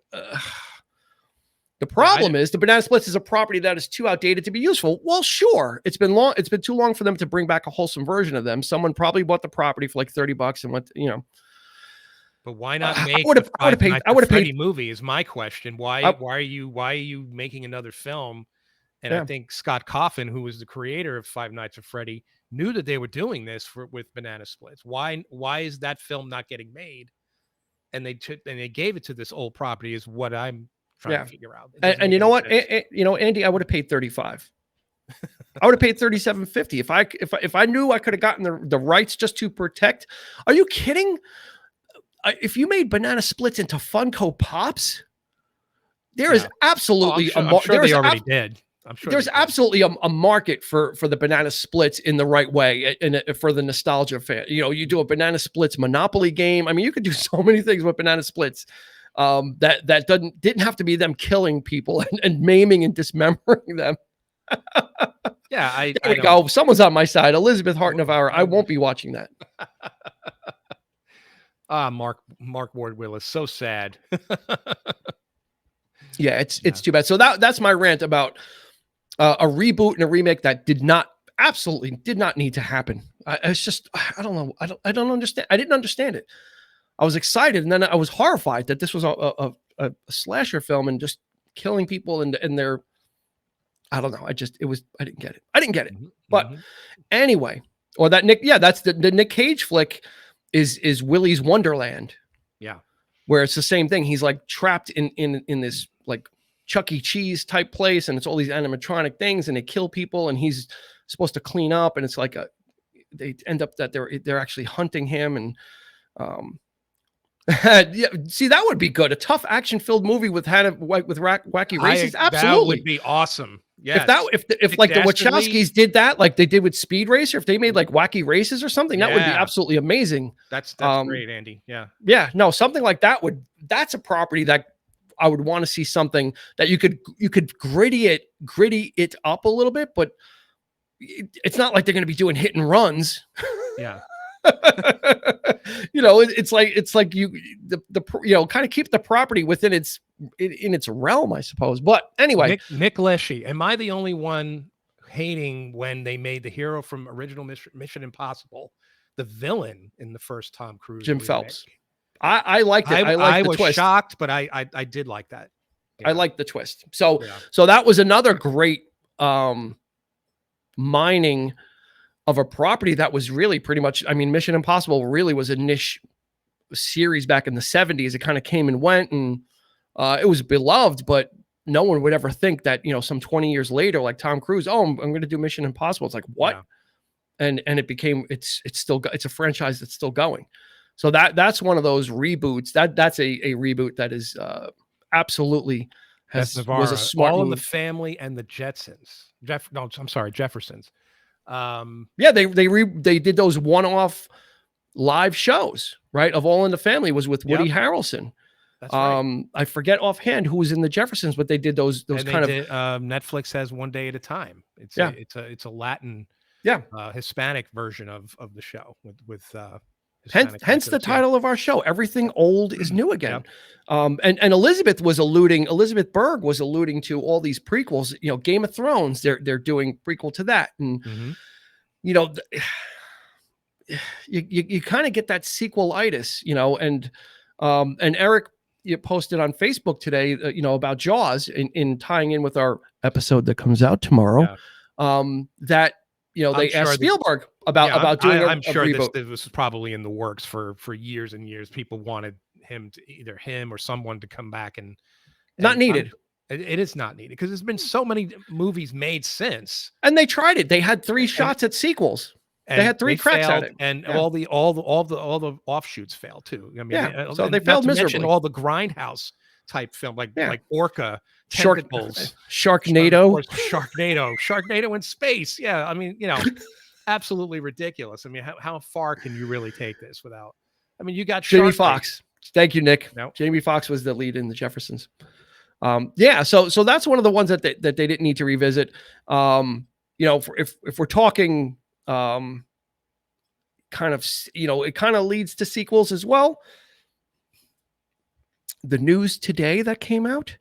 the problem is the Banana Splits is a property that is too outdated to be useful. Well, sure. It's been too long for them to bring back a wholesome version of them. Someone probably bought the property for like $30 and went, you know. But why not make I would have paid movie is my question. Why are you making another film? And I think Scott Coffin, who was the creator of Five Nights at Freddy, knew that they were doing this with Banana Splits. Why is that film not getting made? And they gave it to this old property is what I'm trying to figure out. And you know what, you know, Andy, I would have paid 35. I would have paid 37.50 if I knew I could have gotten the rights just to protect. Are you kidding? If you made Banana Splits into Funko Pops, there is absolutely I'm sure they already did. I'm sure there's absolutely a market for the Banana Splits in the right way, and for the nostalgia fan. You know, you do a Banana Splits Monopoly game. I mean, you could do so many things with Banana Splits that didn't have to be them killing people and maiming and dismembering them. Yeah, there you go. Someone's on my side. Elizabeth Hart Navarro. I won't be watching that. Mark Ward Willis, so sad. Yeah, it's too bad. So that's my rant about a reboot and a remake that absolutely did not need to happen. It's just, I don't know. I don't understand. I didn't understand it. I was excited, and then I was horrified that this was a slasher film and just killing people and their, I don't know. I didn't get it. I didn't get it. But anyway, or that that's the Nick Cage flick is Willy's Wonderland. Yeah. Where it's the same thing. He's like trapped in this like Chuck E. Cheese type place, and it's all these animatronic things, and they kill people, and he's supposed to clean up, and it's like they end up that they're actually hunting him, and yeah, see, that would be good. A tough action-filled movie with wacky races. Absolutely, that would be awesome. Yeah, if like the Wachowskis did that, like they did with Speed Racer, if they made like wacky races or something, that would be absolutely amazing. That's great, Andy. Yeah, no, something like that's a property that I would want to see, something that you could gritty it up a little bit, but it's not like they're going to be doing hit and runs. Yeah. You know, it's like you know, kind of keep the property within its realm, I suppose. But anyway, Nick Leshy, am I the only one hating when they made the hero from original Mission Impossible the villain in the first Tom Cruise Jim remake? Phelps? I liked it. I was twist. Shocked, but I did like that. Yeah. I liked the twist. So that was another great mining of a property that was really pretty much, I mean, Mission Impossible really was a niche series back in the 70s. It kind of came and went, and it was beloved, but no one would ever think that, you know, some 20 years later, like Tom Cruise, I'm going to do Mission Impossible. It's like, what? Yeah. And it became, it's a franchise that's still going. So that's one of those reboots that's a reboot that is absolutely was a smart All move. in the Family and the Jetsons. Jeffersons. Yeah, they did those one-off live shows, right? Of All in the Family was with Woody Harrelson. That's right. I forget offhand who was in the Jeffersons, but they did those kind of. Netflix has One Day at a Time. It's a Latin, Hispanic version of the show with hence the title of our show. Everything old is new again. And Elizabeth Berg was alluding to all these prequels, you know, Game of Thrones, they're doing prequel to that. And, you know, you kind of get that sequelitis, you know, and Eric, you posted on Facebook today, you know, about Jaws in tying in with our episode that comes out tomorrow. That, you know, they asked Spielberg about doing a reboot. This was probably in the works for years and years. People wanted either him or someone to come back and not needed. It is not needed because there's been so many movies made since. And they tried it. They had 3 shots at sequels. They had 3 cracks at it, and all the offshoots failed too. I mean, so they failed miserably. All the grindhouse type film, like Orca, Tentacles, Sharknado in space. Yeah, I mean, you know, absolutely ridiculous. I mean, how far can you really take this without? I mean, you got Jamie Shark Bait. Foxx. Thank you, Nick. Nope. Jamie Foxx was the lead in The Jeffersons. Yeah, so that's one of the ones that they didn't need to revisit. If we're talking kind of, it kind of leads to sequels as well. The news today that came out,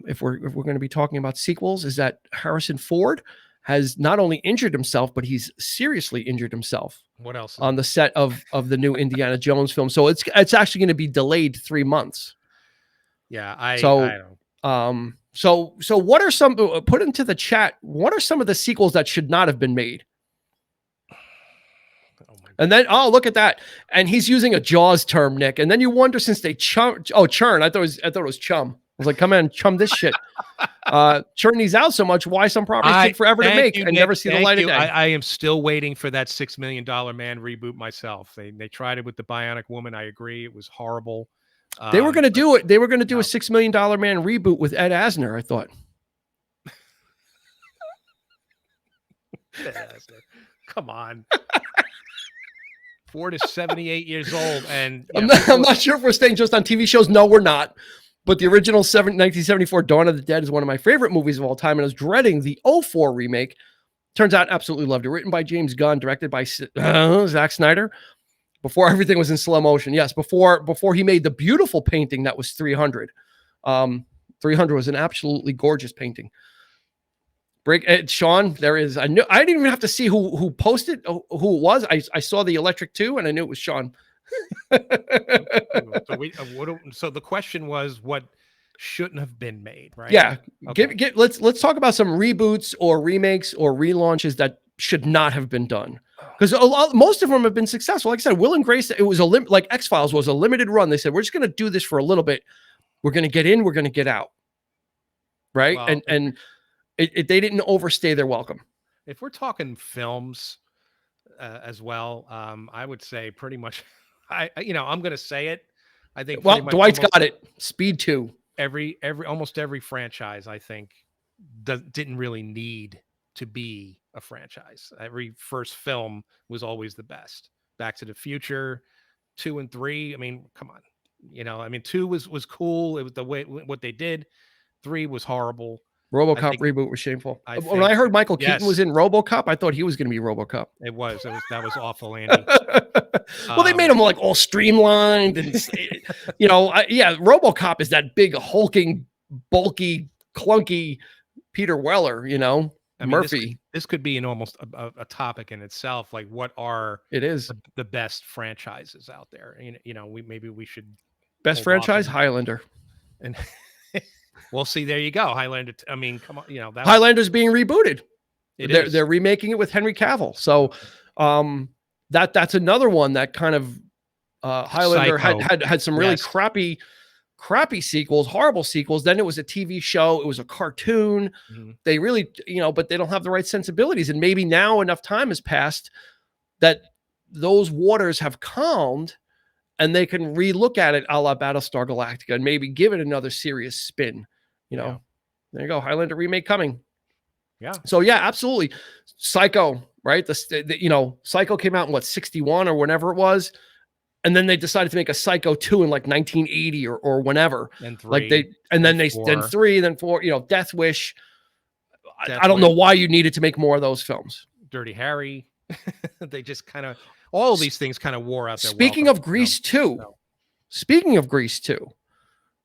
if we're going to be talking about sequels, is that Harrison Ford has not only injured himself, but he's seriously injured himself. What else? On the set of the new Indiana Jones film. So it's actually going to be delayed 3 months. Yeah, I don't. So what are some, put into the chat, what are some of the sequels that should not have been made? And then, look at that. And he's using a Jaws term, Nick. And then you wonder, since they churn. I thought it was chum. I was like, come on, chum this shit. Churn these out so much. Why some properties take forever to make and never see the light of day? I am still waiting for that $6 Million Man reboot myself. They tried it with the Bionic Woman. I agree. It was horrible. They were going to do it. They were going to do a $6 Million Man reboot with Ed Asner, I thought. Come on. Ford is 78 years old, and I'm not sure if we're staying just on TV shows. No, we're not. But the original 1974 Dawn of the Dead is one of my favorite movies of all time, and I was dreading the 2004 remake. Turns out, absolutely loved it. Written by James Gunn, directed by Zack Snyder. Before everything was in slow motion, yes. Before he made the beautiful painting that was 300. 300 was an absolutely gorgeous painting. Sean, there is. I didn't even have to see who posted, who it was. I saw the Electric 2, and I knew it was Sean. So the question was, what shouldn't have been made, right? Yeah. Okay. Let's talk about some reboots or remakes or relaunches that should not have been done. Because most of them have been successful. Like I said, Will and Grace, it was like X-Files was a limited run. They said, we're just going to do this for a little bit. We're going to get in, we're going to get out. Right. Well, and they didn't overstay their welcome. If we're talking films as well, I would say pretty much, I'm going to say it. I think. Well, Dwight's got it. Speed 2. Almost every franchise, I think, didn't really need to be a franchise. Every first film was always the best. Back to the Future, 2 and 3. I mean, come on. 2 was cool. It was the way what they did. 3 was horrible. RoboCop reboot was shameful. When I heard Michael Keaton was in RoboCop, I thought he was going to be RoboCop. That was awful, Andy. Well, they made him like all streamlined, and RoboCop is that big, hulking, bulky, clunky Peter Weller. Murphy. This could be almost a topic in itself. Like, what are the best franchises out there? Maybe we should best franchise Highlander. And well, see, there you go. Highlander. I mean, come on, Highlander's being rebooted. They're remaking it with Henry Cavill. So, that's another one that kind of Highlander had some really crappy sequels, horrible sequels. Then it was a TV show. It was a cartoon. Mm-hmm. They really, but they don't have the right sensibilities. And maybe now enough time has passed that those waters have calmed, and they can relook at it a la Battlestar Galactica and maybe give it another serious spin. There you go. Highlander remake coming. Yeah. So yeah, absolutely. Psycho, right? Psycho came out in 61 or whenever it was. And then they decided to make a Psycho 2 in like 1980 or whenever. And 3. Then 3, then 4, Death Wish. I don't know why you needed to make more of those films. Dirty Harry. They just kind of, all of these things kind of wore out their Speaking of Grease 2,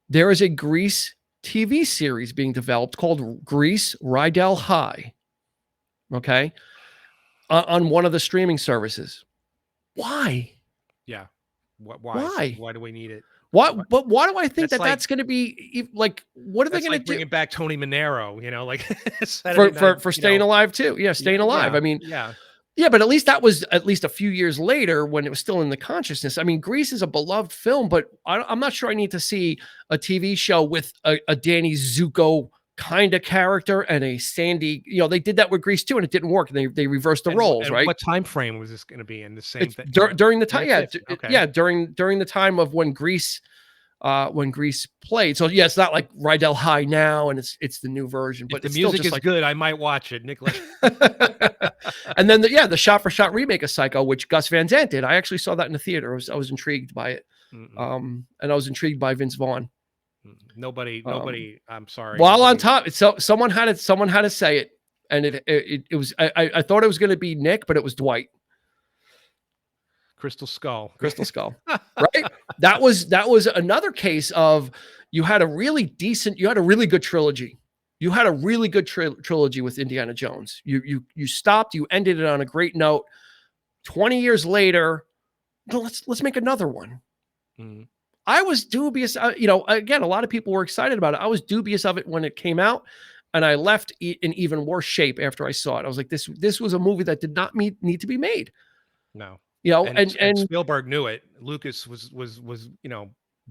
there is a Grease TV series being developed called Grease Rydell High. Okay. On one of the streaming services. Why? Yeah. Why? Why do we need it? What? But why do I think that's going to be like? What are they going to do? Bringing back Tony Manero, for Staying Alive too. Yeah, Staying Alive. Yeah, I mean, yeah, but at least that was a few years later when it was still in the consciousness. I mean, Grease is a beloved film, but I'm not sure I need to see a TV show with a Danny Zuko kind of character and a Sandy. They did that with Grease too, and it didn't work. And they reversed the roles, right? What time frame was this going to be in? The same thing during the time, okay. during the time of when Grease when Grease played. So yeah, it's not like Rydell High now, and it's the new version. But If the it's still music just is like good, I might watch it, Nicholas. And then the shot for shot remake of Psycho, which Gus Van Sant did. I actually saw that in the theater. I was intrigued by it. And I was intrigued by Vince Vaughn. Nobody. I'm sorry. While on top, so someone had to say it, and it was. I thought it was going to be Nick, but it was Dwight. Crystal Skull, right? That was another case of you had a really good trilogy. You had a really good trilogy with Indiana Jones. You stopped. You ended it on a great note. 20 years later, let's make another one. Mm-hmm. I was dubious. Again, a lot of people were excited about it. I was dubious of it when it came out, and I left in even worse shape after I saw it. I was like, this was a movie that did not need to be made. No, and Spielberg knew it. Lucas was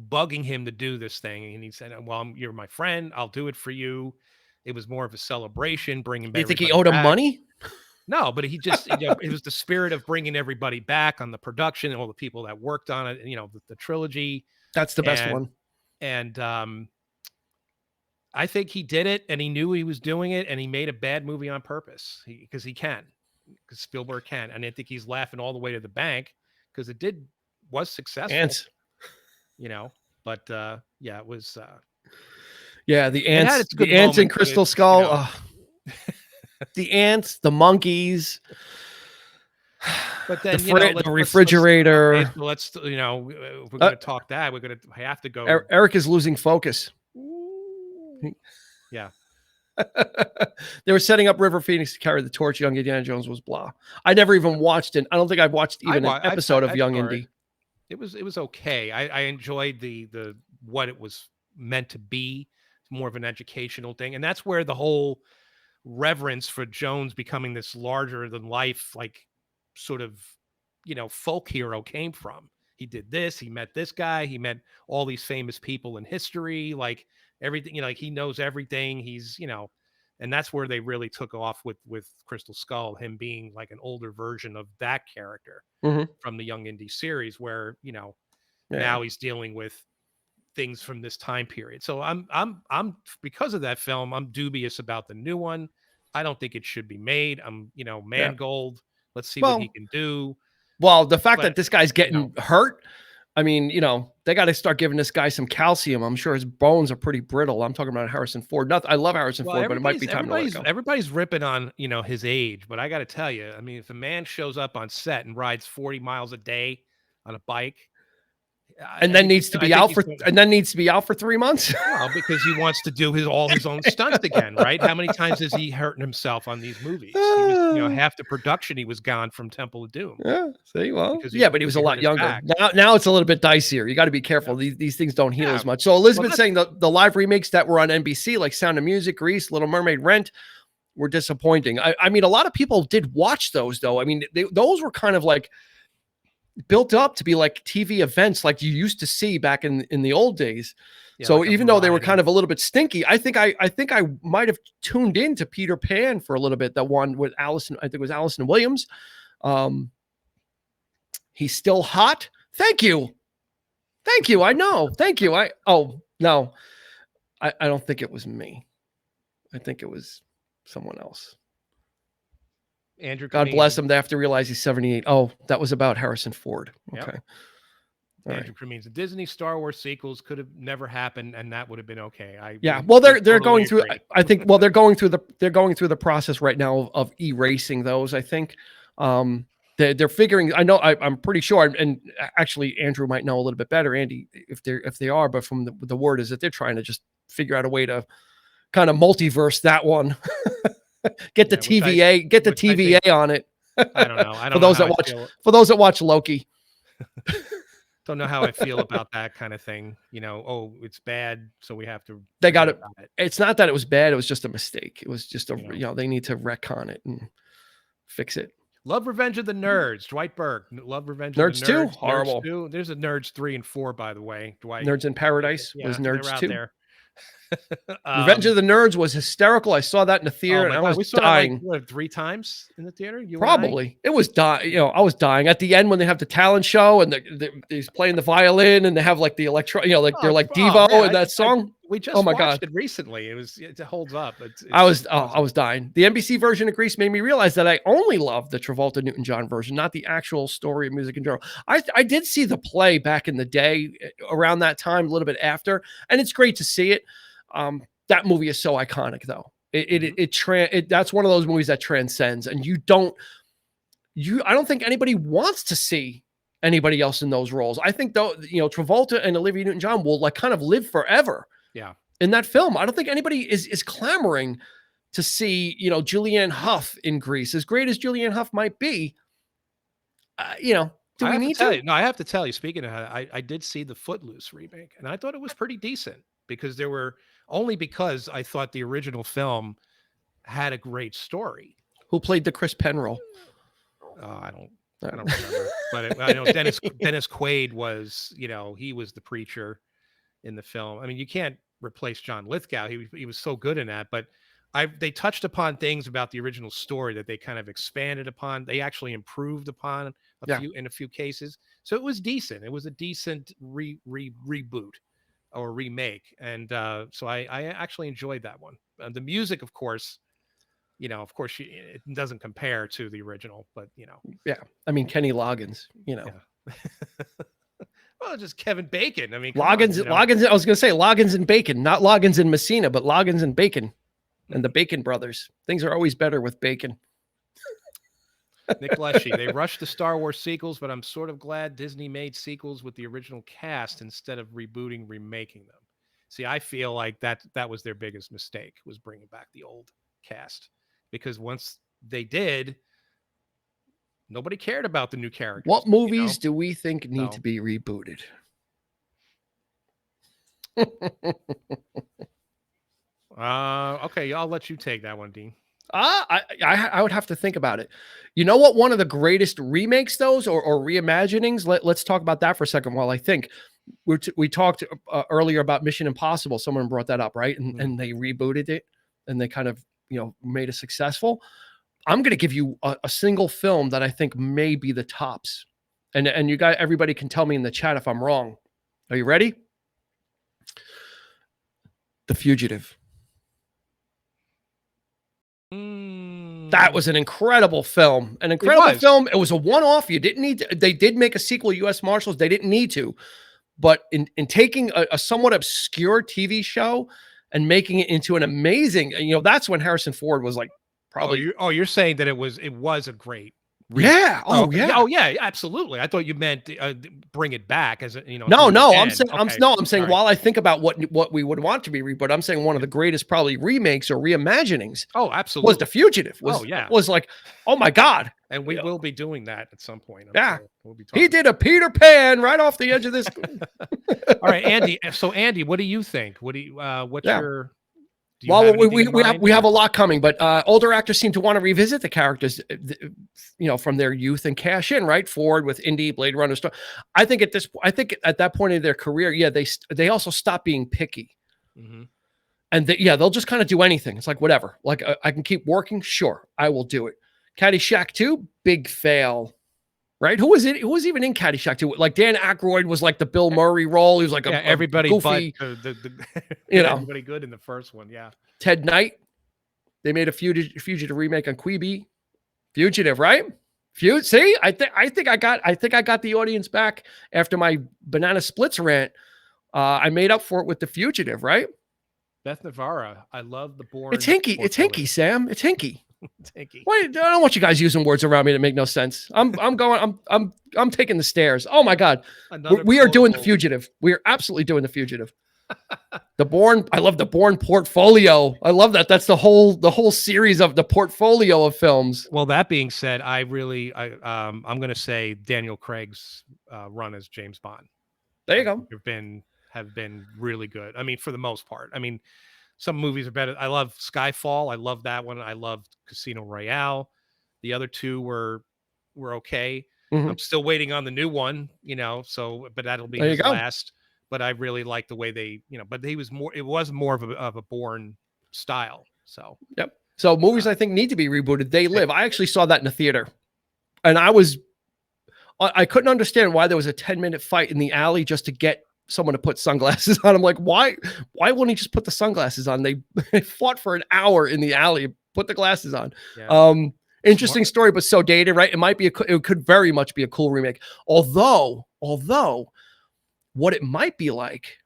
bugging him to do this thing, and he said, "Well, you're my friend. I'll do it for you." It was more of a celebration, bringing. You think he owed him money? No, but he just it was the spirit of bringing everybody back on the production and all the people that worked on it. The trilogy. That's the best one. And I think he did it, and he knew he was doing it, and he made a bad movie on purpose because Spielberg can. And I think he's laughing all the way to the bank because was successful. Ants. But it was. The ants in Crystal Skull. The ants, the monkeys. But then the refrigerator. Let's we're going to talk that. We're going to have to go. Eric is losing focus. Yeah. They were setting up River Phoenix to carry the torch. Young Indiana Jones was blah. I never even watched it. I don't think I've watched even an episode of Young Indy. It was okay. I enjoyed the what it was meant to be. It's more of an educational thing, and that's where the whole reverence for Jones becoming this larger than life, like sort of, folk hero came from. He did this. He met this guy. He met all these famous people in history. Like everything, like he knows everything. He's, and that's where they really took off with Crystal Skull, him being like an older version of that character from the Young Indy series, where now he's dealing with things from this time period. So I'm because of that film, I'm dubious about the new one. I don't think it should be made. I'm Mangold. Let's see what he can do. Well, the fact that this guy's getting hurt, I mean, they got to start giving this guy some calcium. I'm sure his bones are pretty brittle. I'm talking about Harrison Ford. I love Harrison Ford, but it might be time to let go. Everybody's ripping on, his age, but I got to tell you, I mean, if a man shows up on set and rides 40 miles a day on a bike, and then needs to be out for 3 months. Well, because he wants to do all his own stunts again, right? How many times has he hurt himself on these movies? He was, half the production he was gone from Temple of Doom. Yeah, see, well, but he was a lot younger. Now it's a little bit dicier. You got to be careful. Yeah. These things don't heal as much. So Elizabeth's saying the live remakes that were on NBC, like Sound of Music, Grease, Little Mermaid, Rent, were disappointing. I mean, a lot of people did watch those, though. I mean, those were kind of like built up to be like TV events like you used to see back in the old days. Yeah, so like even though they were kind of a little bit stinky, I think I might have tuned into Peter Pan for a little bit. That one with Allison, I think it was Allison Williams. He's still hot. Thank you. I know. Thank you. I don't think it was me. I think it was someone else. Andrew, God bless him. They have to realize he's 78. Oh, that was about Harrison Ford. Okay. Yep. Andrew Cremines. The Disney Star Wars sequels could have never happened, and that would have been okay. Well, they're totally going through. I think. Well, they're going through the process right now of erasing those. I think they're figuring. I know. I'm pretty sure. And actually, Andrew might know a little bit better. Andy, if they are, but from the word is that they're trying to just figure out a way to kind of multiverse that one. Get the TVA on it. I don't know. For those that watch Loki. Don't know how I feel about that kind of thing. It's bad, so we have to. They got it. It's not that it was bad. It was just a mistake. It was just they need to retcon it and fix it. Love Revenge of the Nerds. Dwight Burke. Love Revenge Nerds of the Nerds. 2? Horrible. Nerds 2. There's a Nerds 3 and 4, by the way. Dwight. Nerds in Paradise was Nerds 2. There. Revenge of the Nerds was hysterical. I saw that in the theater, and I was we saw dying. it like what, 3 times in the theater. You and I? Probably. It was dying. You know, I was dying at the end when they have the talent show and he's playing the violin and they have like the electro, you know, like they're like Devo man, in that song. We just Oh my watched God. it recently. It holds up. I was dying. The NBC version of Grease made me realize that I only love the Travolta Newton-John version, not the actual story of music in general. I did see the play back in the day around that time, a little bit after, and it's great to see it. That movie is so iconic though. That's one of those movies that transcends, and I don't think anybody wants to see anybody else in those roles. I think though, you know, Travolta and Olivia Newton-John will like kind of live forever. Yeah. In that film, I don't think anybody is clamoring to see, you know, Julianne Hough in Grease. As great as Julianne Hough might be, you know, do we need to? No, I have to tell you. Speaking of, I did see the Footloose remake, and I thought it was pretty decent because because I thought the original film had a great story. Who played the Chris Penn role? I don't remember, but I know Dennis Quaid was, you know, he was the preacher in the film. I mean, you can't replace John Lithgow. He was so good in that, but they touched upon things about the original story that they kind of expanded upon. They actually improved upon in a few cases. So it was decent. It was a decent reboot or remake. And so I actually enjoyed that one. The music, of course, you know, it doesn't compare to the original, but you know. Yeah. I mean, Kenny Loggins, you know. Yeah. Well, just Kevin Bacon. I mean, Loggins, I was going to say Loggins and Bacon, not Loggins and Messina, but Loggins and Bacon and the Bacon brothers. Things are always better with bacon. Nick Leshy, they rushed the Star Wars sequels, but I'm sort of glad Disney made sequels with the original cast instead of remaking them. See, I feel like that was their biggest mistake, was bringing back the old cast, because once they did, nobody cared about the new characters. What movies do we think need to be rebooted? Okay, I'll let you take that one, Dean. I would have to think about it. You know what? One of the greatest remakes, those or reimaginings. Let's talk about that for a second while I think. We talked earlier about Mission Impossible. Someone brought that up, right? And they rebooted it, and they kind of, you know, made it successful. I'm going to give you a single film that I think may be the tops, and you guys, everybody can tell me in the chat if I'm wrong. Are you ready? The Fugitive. That was an incredible film. An incredible film. It was a one-off. You didn't need to, they did make a sequel, U.S. Marshals. They didn't need to. But in taking a somewhat obscure TV show and making it into an amazing, you know, that's when Harrison Ford was like probably. You're saying that it was a great. Yeah. Oh yeah, absolutely. I thought you meant bring it back as a, you know. No. I'm saying while I think about what we would want to be rebooted, I'm saying one of the greatest probably remakes or reimaginings. Oh, absolutely. Was The Fugitive. Was like, oh my God. And we will be doing that at some point. Sure. We'll be he did a Peter Pan right off the edge of this. All right, Andy. So Andy, what do you think? What's your? Well, we have a lot coming, but older actors seem to want to revisit the characters, you know, from their youth and cash in, right? Ford with Indy, Blade Runner. I think at that point in their career, yeah, they also stop being picky, and they'll just kind of do anything. It's like whatever. Like I can keep working, sure, I will do it. Caddyshack 2, big fail. Right? Who was it? Who was even in Caddyshack 2? Like Dan Aykroyd was like the Bill Murray role. He was like everybody goofy, but you know, everybody good in the first one. Yeah. Ted Knight. They made a Fugitive remake on Quibi. Fugitive, right? See, I think I got the audience back after my banana splits rant. I made up for it with The Fugitive, right? Beth Navarra. I love the Bourne. It's hinky. It's hinky, Sam. It's hinky. Tinky. Wait, I don't want you guys using words around me that make no sense. I'm taking the stairs. Oh my God. We are doing The Fugitive. We are absolutely doing The Fugitive. The Bourne. I love the Bourne portfolio. I love that. That's the whole series of the portfolio of films. Well, that being said, I'm going to say Daniel Craig's run as James Bond. There you go. Have been really good. I mean, for the most part. I mean, some movies are better. I love Skyfall. I love that one. I loved Casino Royale. The other two were okay. I'm still waiting on the new one, you know, but that'll be his last. but I really like the way they, but it was more of a Bourne style. So, Yep. So movies I think need to be rebooted. They Live. I actually saw that in the theater, and I couldn't understand why there was a 10-minute fight in the alley just to get someone to put sunglasses on. I'm like, why wouldn't he just put the sunglasses on? They fought for an hour in the alley, put the glasses on. yeah. Interesting story, but so dated, right? It could very much be a cool remake. Although what it might be like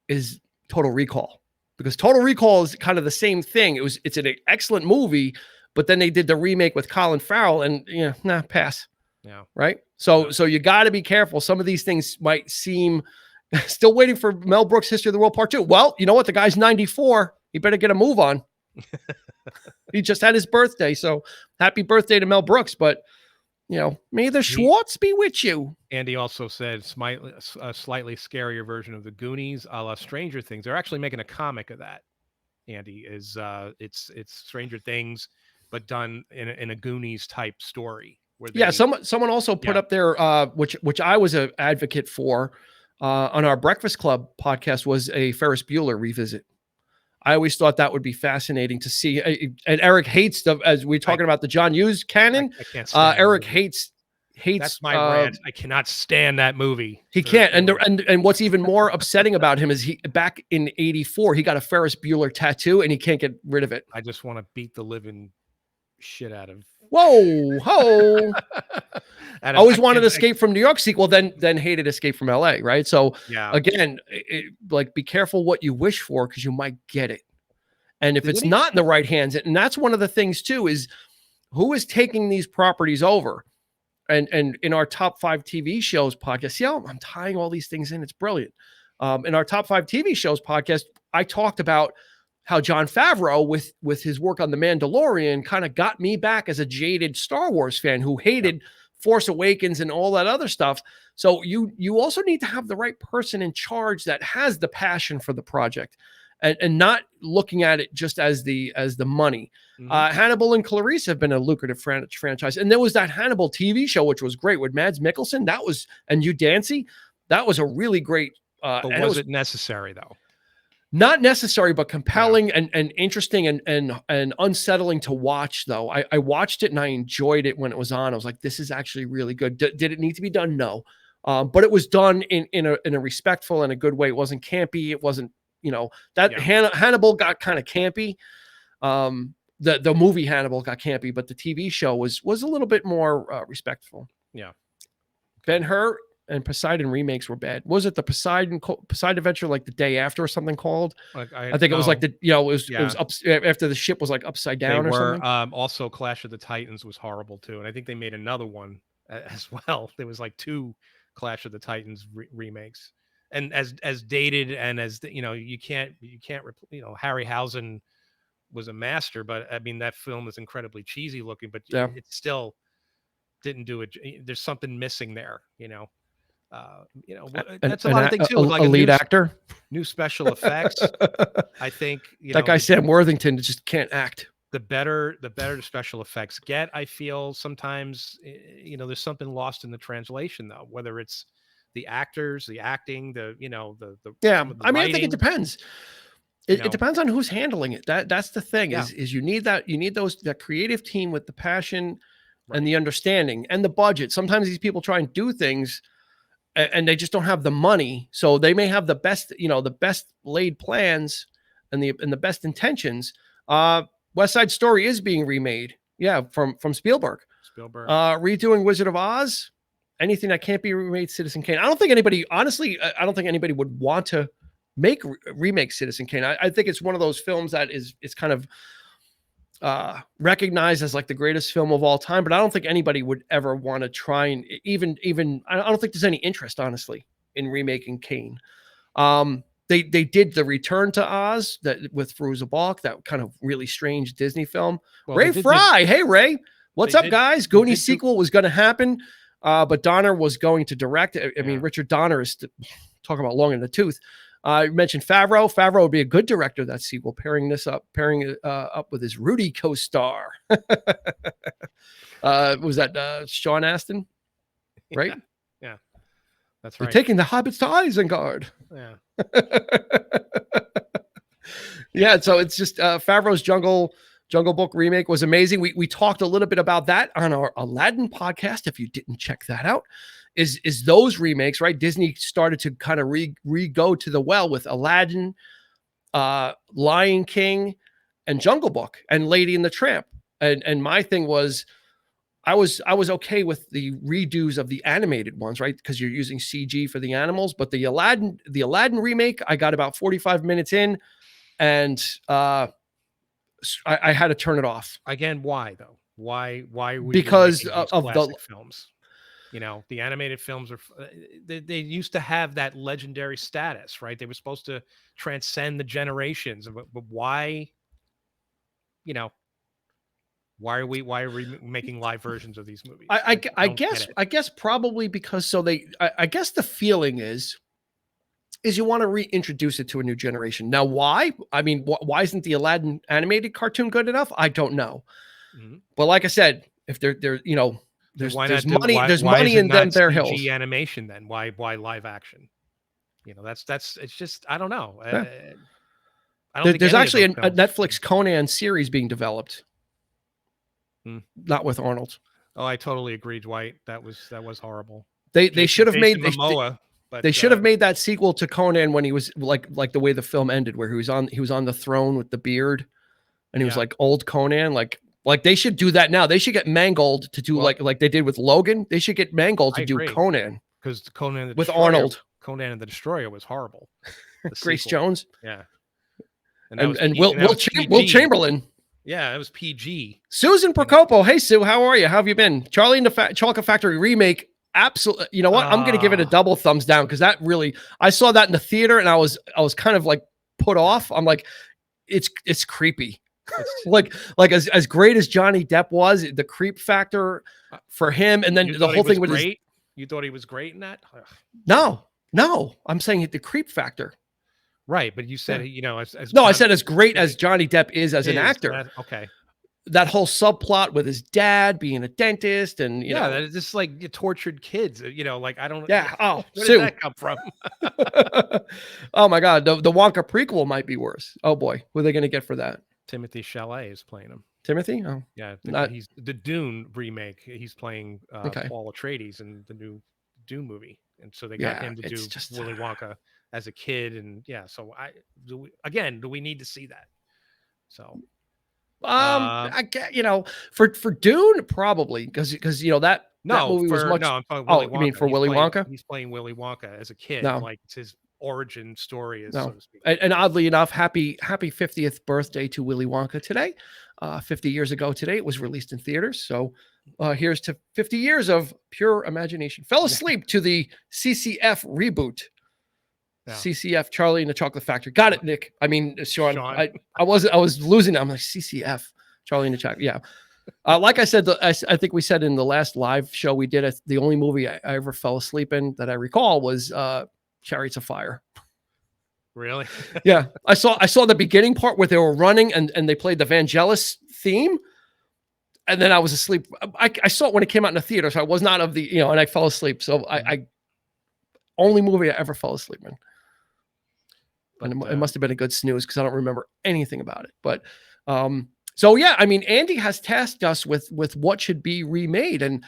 is Total Recall, because Total Recall is kind of the same thing. It's an excellent movie, but then they did the remake with Colin Farrell, and pass. Yeah. Right. So you got to be careful. Some of these things might seem still waiting for Mel Brooks' History of the World Part 2. Well, you know what? The guy's 94. He better get a move on. He just had his birthday. So happy birthday to Mel Brooks. But, may the Schwartz be with you. Andy also said a slightly scarier version of the Goonies, a la Stranger Things. They're actually making a comic of that. Andy, it's Stranger Things, but done in a Goonies type story. Someone also put up there, which I was an advocate for on our Breakfast Club podcast, was a Ferris Bueller revisit. I always thought that would be fascinating to see. And Eric hates as we're talking about the John Hughes canon. I can't stand Eric hates. That's my rant. I cannot stand that movie. He can't. And what's even more upsetting about him is he back in '84 he got a Ferris Bueller tattoo and he can't get rid of it. I just want to beat the living shit out of. Whoa, ho! I always wanted Escape from New York sequel, then hated Escape from LA, right? So again, be careful what you wish for, because you might get it. And if it's not in the right hands, and that's one of the things too, is who is taking these properties over. And in our top 5 TV shows podcast, see how I'm tying all these things in? It's brilliant. In our top 5 TV shows podcast, I talked about how Jon Favreau, with his work on The Mandalorian, kind of got me back as a jaded Star Wars fan who hated Force Awakens and all that other stuff. So you also need to have the right person in charge that has the passion for the project, and not looking at it just as the money. Mm-hmm. Hannibal and Clarice have been a lucrative franchise, and there was that Hannibal TV show which was great with Mads Mikkelsen. And Hugh Dancy. That was a really great. But was it necessary though? Not necessary, but compelling and interesting and unsettling to watch, though. I watched it and I enjoyed it when it was on. I was like, this is actually really good. Did it need to be done? No. But it was done in a respectful and a good way. It wasn't campy. It wasn't, Hannibal got kind of campy. The movie Hannibal got campy, but the TV show was a little bit more respectful. Yeah. Ben-Hur and Poseidon remakes were bad. Was it the Poseidon Adventure, like The Day After or something called? I think it was like it was up after the ship was like upside down or something. Also Clash of the Titans was horrible too. And I think they made another one as well. There was like 2 Clash of the Titans remakes, and as dated and as you can't Harryhausen was a master, but I mean that film is incredibly cheesy looking, but it still didn't do it. There's something missing there, that's a lot of things too. Like a lead actor, new special effects. I think that guy Sam Worthington just can't act. The better the special effects get, I feel sometimes there's something lost in the translation though. Whether it's the actors, the acting, the I mean, I think it depends. It depends on who's handling it. That's the thing is you need that creative team with the passion and the understanding and the budget. Sometimes these people try and do things and they just don't have the money. So they may have the best laid plans and the best intentions. West Side Story is being remade. Yeah. From Spielberg. Redoing Wizard of Oz, anything that can't be remade, Citizen Kane. I don't think anybody would want to remake Citizen Kane. I think it's one of those films that is kind of recognized as like the greatest film of all time, but I don't think anybody would ever want to try and even I don't think there's any interest, honestly, in remaking Kane. They did the Return to Oz with Fairuza Balk, that kind of really strange Disney film. Well, Ray Fry, hey Ray, what's up, guys? Goonies sequel was going to happen, but Donner was going to direct. I mean, Richard Donner is talking about long in the tooth. You mentioned Favreau. Favreau would be a good director of that sequel, pairing it up with his Rudy co-star. Was that Sean Astin? Right? Yeah. That's They're right. taking the hobbits to Isengard. Yeah. Yeah, so it's just Favreau's Jungle Book remake was amazing. We talked a little bit about that on our Aladdin podcast. If you didn't check that out, is those remakes, right? Disney started to kind of go to the well with Aladdin, Lion King, and Jungle Book, and Lady and the Tramp. And my thing was, I was okay with the redos of the animated ones, right? Because you're using CG for the animals. But the Aladdin remake, I got about 45 minutes in, and I had to turn it off. Again, why though? Why are we because remaking these of classic films? You know, the animated films are they used to have that legendary status, right? They were supposed to transcend the generations. But why? You know, why are we making live versions of these movies? I don't get guess it. probably because I guess the feeling is you want to reintroduce it to a new generation. Now, why? I mean, why isn't the Aladdin animated cartoon good enough? I don't know. But like I said, if they're you know, there's money, there's money in them their hills. CG animation then? Why live action? You know, that's it's just, I don't know. Yeah. I don't think there's actually a films. Netflix Conan series being developed. Not with Arnold. Oh, I totally agree, Dwight. That was horrible. They should have made Momoa, but they should have made that sequel to Conan when he was like the way the film ended, where he was on the throne with the beard, and he was like old Conan. Like they should do that now. They should get Mangold to do like they did with Logan. They should get Mangold to do Conan, because Conan with Arnold. Conan and the Destroyer was horrible. Grace Jones, yeah, and Will Chamberlain. Yeah, it was PG. Susan Procopo. Hey, Sue, how are you? How have you been? Charlie and the Chocolate Factory remake. Absolutely. You know what? I'm going to give it a double thumbs down, because that really, I saw that in the theater and I was kind of like put off. I'm like, it's creepy. like as great as Johnny Depp was, the creep factor for him, and then the whole thing with you thought he was great in that? No, I'm saying the creep factor. Right, but you said, you know, I said as great as Johnny Depp is as an actor. Okay. That whole subplot with his dad being a dentist, and you know, that is just like you tortured kids. You know, like I don't. Yeah. Oh, where did that come from? Oh my God, the Wonka prequel might be worse. Oh boy, who are they going to get for that? Timothy Chalamet is playing him. Timothy? Oh, yeah. He's the Dune remake. He's playing Paul Atreides in the new Dune movie, and so they got him to do Willy Wonka as a kid, and so do we need to see that? So I get, you know, for Dune probably, because you know that movie was much. No, I'm Willy Wonka. You mean for Willy Wonka? He's playing Willy Wonka as a kid. No. Like it's his origin story, is no. So to speak. And oddly enough, happy 50th birthday to Willy Wonka today. 50 years ago today, it was released in theaters. So here's to 50 years of pure imagination. Fell asleep to the CCF reboot. Yeah. CCF, Charlie and the Chocolate Factory. Got it, Nick. I mean, Sean. I was losing it. I'm like, CCF, Charlie and the Chocolate. Yeah. Like I said, I think we said in the last live show we did, the only movie I ever fell asleep in that I recall was Chariots of Fire. Really? Yeah. I saw the beginning part where they were running and they played the Vangelis theme. And then I was asleep. I saw it when it came out in the theater, so I was not of the, you know, and I fell asleep. So I only movie I ever fell asleep in. But it must have been a good snooze, because I don't remember anything about it. But so yeah, I mean, Andy has tasked us with what should be remade, and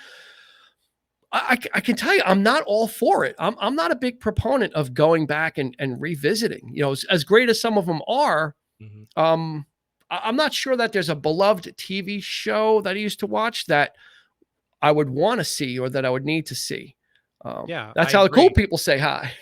I can tell you, I'm not all for it. I'm not a big proponent of going back and revisiting. You know, as great as some of them are, I'm not sure that there's a beloved TV show that I used to watch that I would want to see or that I would need to see. That's how the cool people say hi.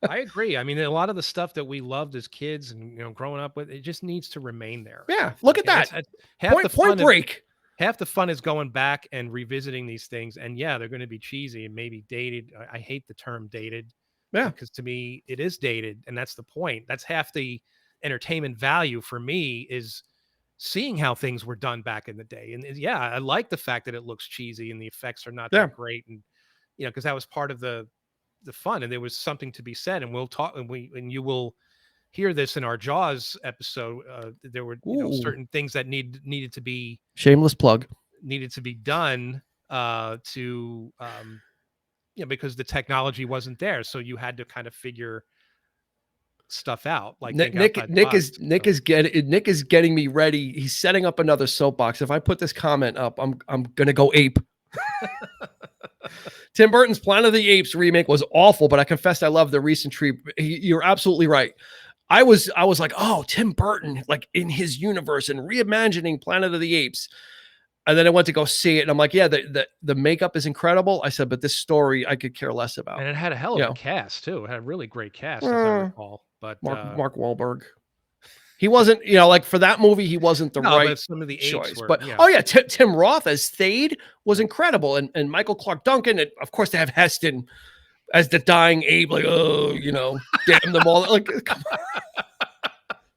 I agree. I mean, a lot of the stuff that we loved as kids and, you know, growing up with, it just needs to remain there. Yeah, look at that. Point Break. Half the fun is going back and revisiting these things, and they're going to be cheesy and maybe dated. I hate the term dated. Yeah, because to me it is dated, and that's the point. That's half the entertainment value for me, is seeing how things were done back in the day. And I like the fact that it looks cheesy and the effects are not that great, and you know, because that was part of the fun, and there was something to be said. And we'll talk, and you will hear this in our Jaws episode. There were certain things that needed to be shameless plug needed to be done to Yeah, because the technology wasn't there, so you had to kind of figure stuff out. Like think outside the box. Nick is getting me ready. He's setting up another soapbox. If I put this comment up, I'm gonna go ape. Tim Burton's Planet of the Apes remake was awful, but I confessed I love the recent you're absolutely right. I was like, oh, Tim Burton, like in his universe and reimagining Planet of the Apes. And then I went to go see it, and I'm like, yeah, the makeup is incredible. I said, but this story I could care less about. And it had a hell of a cast too. It had a really great cast, as I recall. But Mark Wahlberg, he wasn't, like for that movie, he wasn't the right but some of the choice. were, But oh yeah, Tim Roth as Thade was incredible, and Michael Clark Duncan, and of course they have Heston as the dying Abe, like, oh, damn them all, like.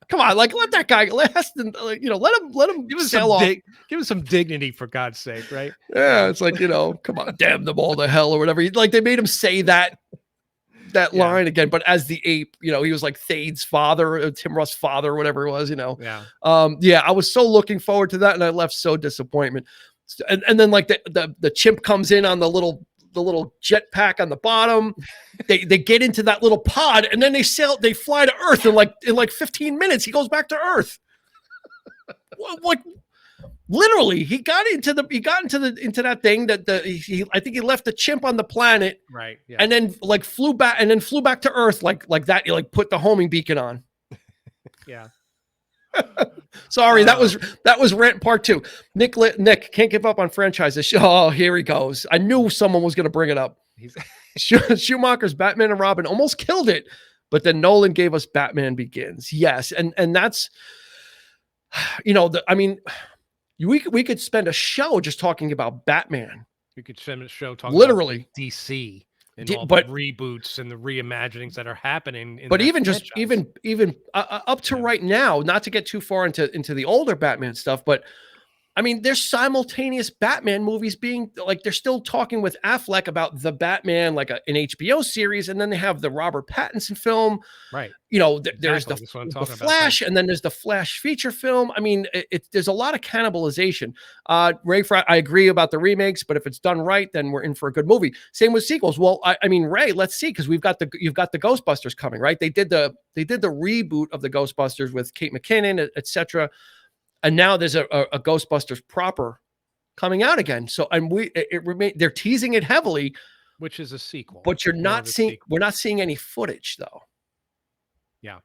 Come on, like let that guy, let Heston, let him give him sail off. Give him some dignity, for God's sake, right? Yeah, it's like, come on, damn them all to hell or whatever. Like they made him say that line again, but as the ape, he was like Thade's father, Tim Roth's father, or whatever it was, Yeah. I was so looking forward to that, and I left so disappointment. And then like the chimp comes in on the little jetpack on the bottom. They get into that little pod, and then they fly to Earth in like 15 minutes. He goes back to Earth. Like literally, he got into that thing that I think he left the chimp on the planet, right? Yeah. And then flew back to Earth like that. You put the homing beacon on. Yeah. Sorry, that was rant part 2. Nick can't give up on franchises. Oh, here he goes. I knew someone was going to bring it up. Schumacher's Batman and Robin almost killed it, but then Nolan gave us Batman Begins. Yes, and that's we could spend a show just talking about Batman. We could spend a show talking literally about DC. And all the reboots and the reimaginings that are happening. But even up to right now, not to get too far into the older Batman stuff, but I mean, there's simultaneous Batman movies being like, they're still talking with Affleck about the Batman, like an HBO series. And then they have the Robert Pattinson film, right? There's the Flash, and then there's the Flash feature film. I mean, there's a lot of cannibalization. Ray, I agree about the remakes, but if it's done right, then we're in for a good movie. Same with sequels. Well, I mean, Ray, let's see, because you've got the Ghostbusters coming, right? They did the reboot of the Ghostbusters with Kate McKinnon, etc. And now there's a Ghostbusters proper coming out again. So, and they're teasing it heavily, which is a sequel. But we're not seeing any footage though. Yeah.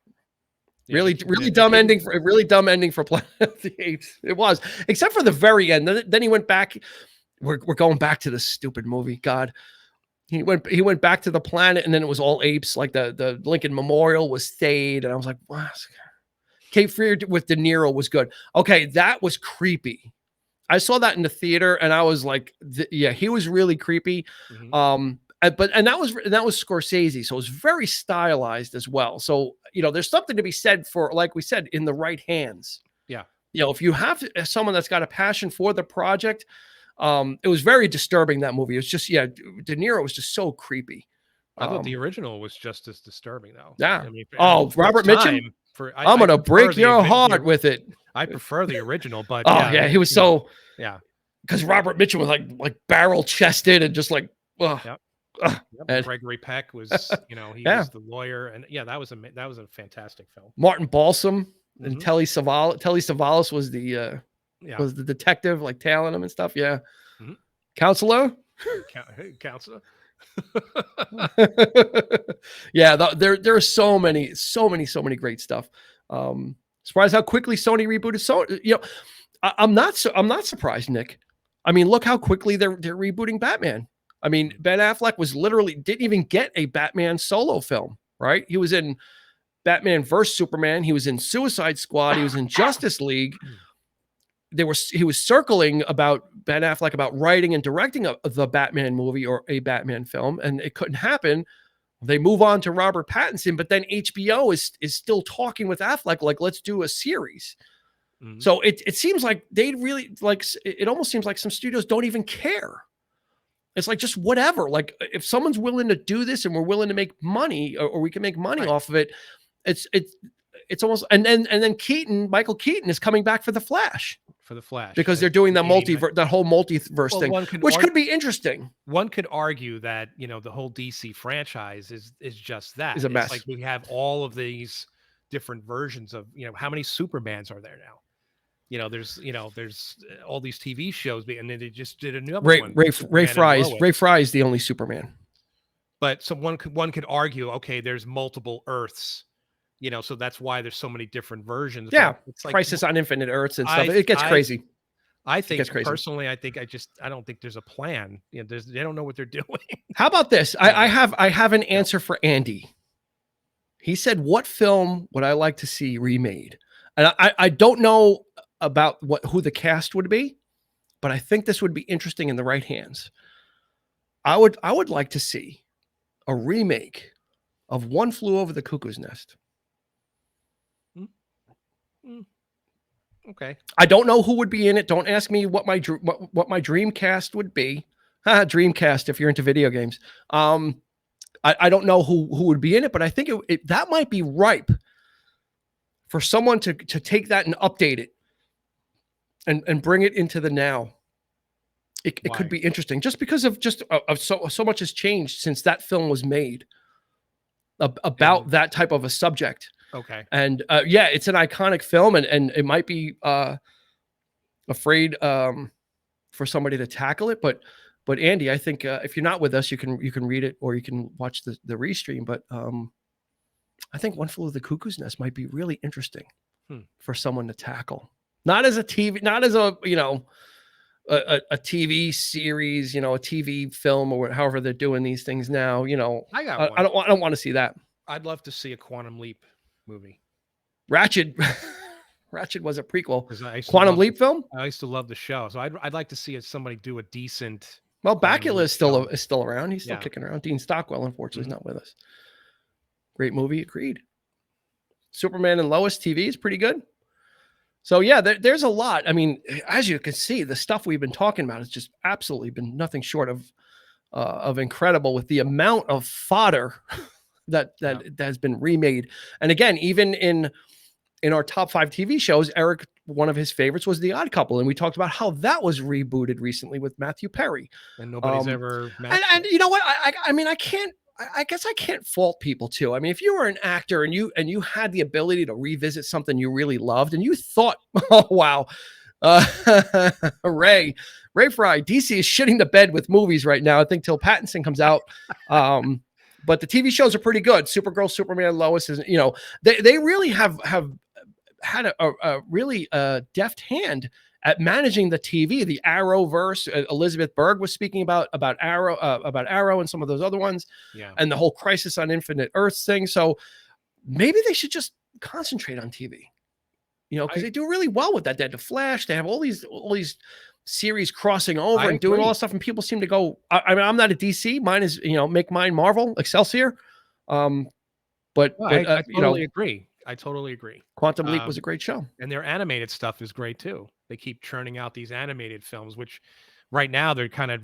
Really dumb ending for Planet of the Apes. It was, except for the very end. Then he went back. We're going back to this stupid movie. God, he went back to the planet, and then it was all apes. Like the Lincoln Memorial was Thade, and I was like, wow. Cape Fear with De Niro was good. Okay, that was creepy. I saw that in the theater, and I was like, he was really creepy. Mm-hmm. And that was Scorsese, so it was very stylized as well. So there's something to be said for, like we said, in the right hands. Yeah. If you have someone that's got a passion for the project, it was very disturbing, that movie. It was just De Niro was just so creepy. I thought the original was just as disturbing, though. Yeah. I mean, Robert Mitchum. I'm gonna break your heart with it. I prefer the original, but he was so because Robert Mitchum was like barrel chested and just like and Gregory Peck was he was the lawyer, and that was a fantastic film. Martin Balsam and Telly Savalas was the detective, like tailing him and stuff. Yeah, counselor. Counselor. There are so many great stuff. Surprised how quickly Sony rebooted. So I'm not surprised, Nick. I mean, look how quickly they're rebooting Batman. I mean, Ben Affleck didn't even get a Batman solo film, right? He was in Batman vs Superman. He was in Suicide Squad. He was in Justice League. He was circling about Ben Affleck about writing and directing the Batman movie or a Batman film, and it couldn't happen. They move on to Robert Pattinson, but then HBO is still talking with Affleck, like, let's do a series. Mm-hmm. So it seems like they really it almost seems like some studios don't even care. It's like, just whatever. Like, if someone's willing to do this and we're willing to make money, or we can make money off of it, it's almost, and then Michael Keaton is coming back for the Flash. For the Flash, because they're doing that But- that whole multiverse Well, thing, one could which argue- could be interesting. One could argue that the whole DC franchise is just that. Is a mess. It's like we have all of these different versions of how many Supermans are there now? There's all these TV shows, and then they just did another one. Ray Superman and Fry's Lois. Ray Fry is the only Superman. But so one could argue, okay, there's multiple Earths, so that's why there's so many different versions. Yeah, But it's like, Crisis on Infinite Earths and stuff. I- It gets I- crazy. I think gets crazy. personally, I don't think there's a plan. They don't know what they're doing. How about this? I have an answer for Andy. He said, "What film would I like to see remade?" And I don't know about who the cast would be, but I think this would be interesting in the right hands. I would like to see a remake of One Flew Over the Cuckoo's Nest. Okay. I don't know who would be in it. Don't ask me what my dream cast would be. Dreamcast, if you're into video games. I don't know who would be in it, but I think that might be ripe for someone to take that and update it and bring it into the now. It could be interesting just because of so much has changed since that film was made about that type of a subject. Okay. And it's an iconic film, and it might be afraid for somebody to tackle it. But Andy, I think if you're not with us, you can read it or you can watch the restream. But I think One Flew Over the Cuckoo's Nest might be really interesting for someone to tackle. Not as a TV, not as a a TV series, a TV film, or however they're doing these things now. I got one. I don't want to see that. I'd love to see a Quantum Leap movie. Ratchet was a prequel. Quantum Leap film. I used to love the show, so I'd like to see somebody do a decent. Well, Quantum Bakula Leap is still around. He's still kicking around. Dean Stockwell, unfortunately, is not with us. Great movie. Agreed. Superman and Lois TV is pretty good. So yeah, there's a lot. I mean, as you can see, the stuff we've been talking about has just absolutely been nothing short of incredible with the amount of fodder that has been remade. And again, even in our top 5 TV shows, Eric, one of his favorites was The Odd Couple, and we talked about how that was rebooted recently with Matthew Perry. And nobody's ever. And you know what? I mean, I guess I can't fault people too. I mean, if you were an actor and you had the ability to revisit something you really loved and you thought, oh wow, Ray Fry, DC is shitting the bed with movies right now. I think till Pattinson comes out. But the TV shows are pretty good. Supergirl, Superman, Lois is, they really have had a really deft hand at managing the TV, the Arrowverse. Elizabeth Berg was speaking about Arrow and some of those other ones, and the whole Crisis on Infinite Earths thing. So maybe they should just concentrate on TV, because they do really well with that. They had The Flash. They have all these series crossing over and doing all this stuff, and people seem to go. I mean, I'm not a DC. Mine is make mine Marvel, Excelsior. I totally agree. I totally agree. Quantum Leap was a great show. And their animated stuff is great too. They keep churning out these animated films, which right now they're kind of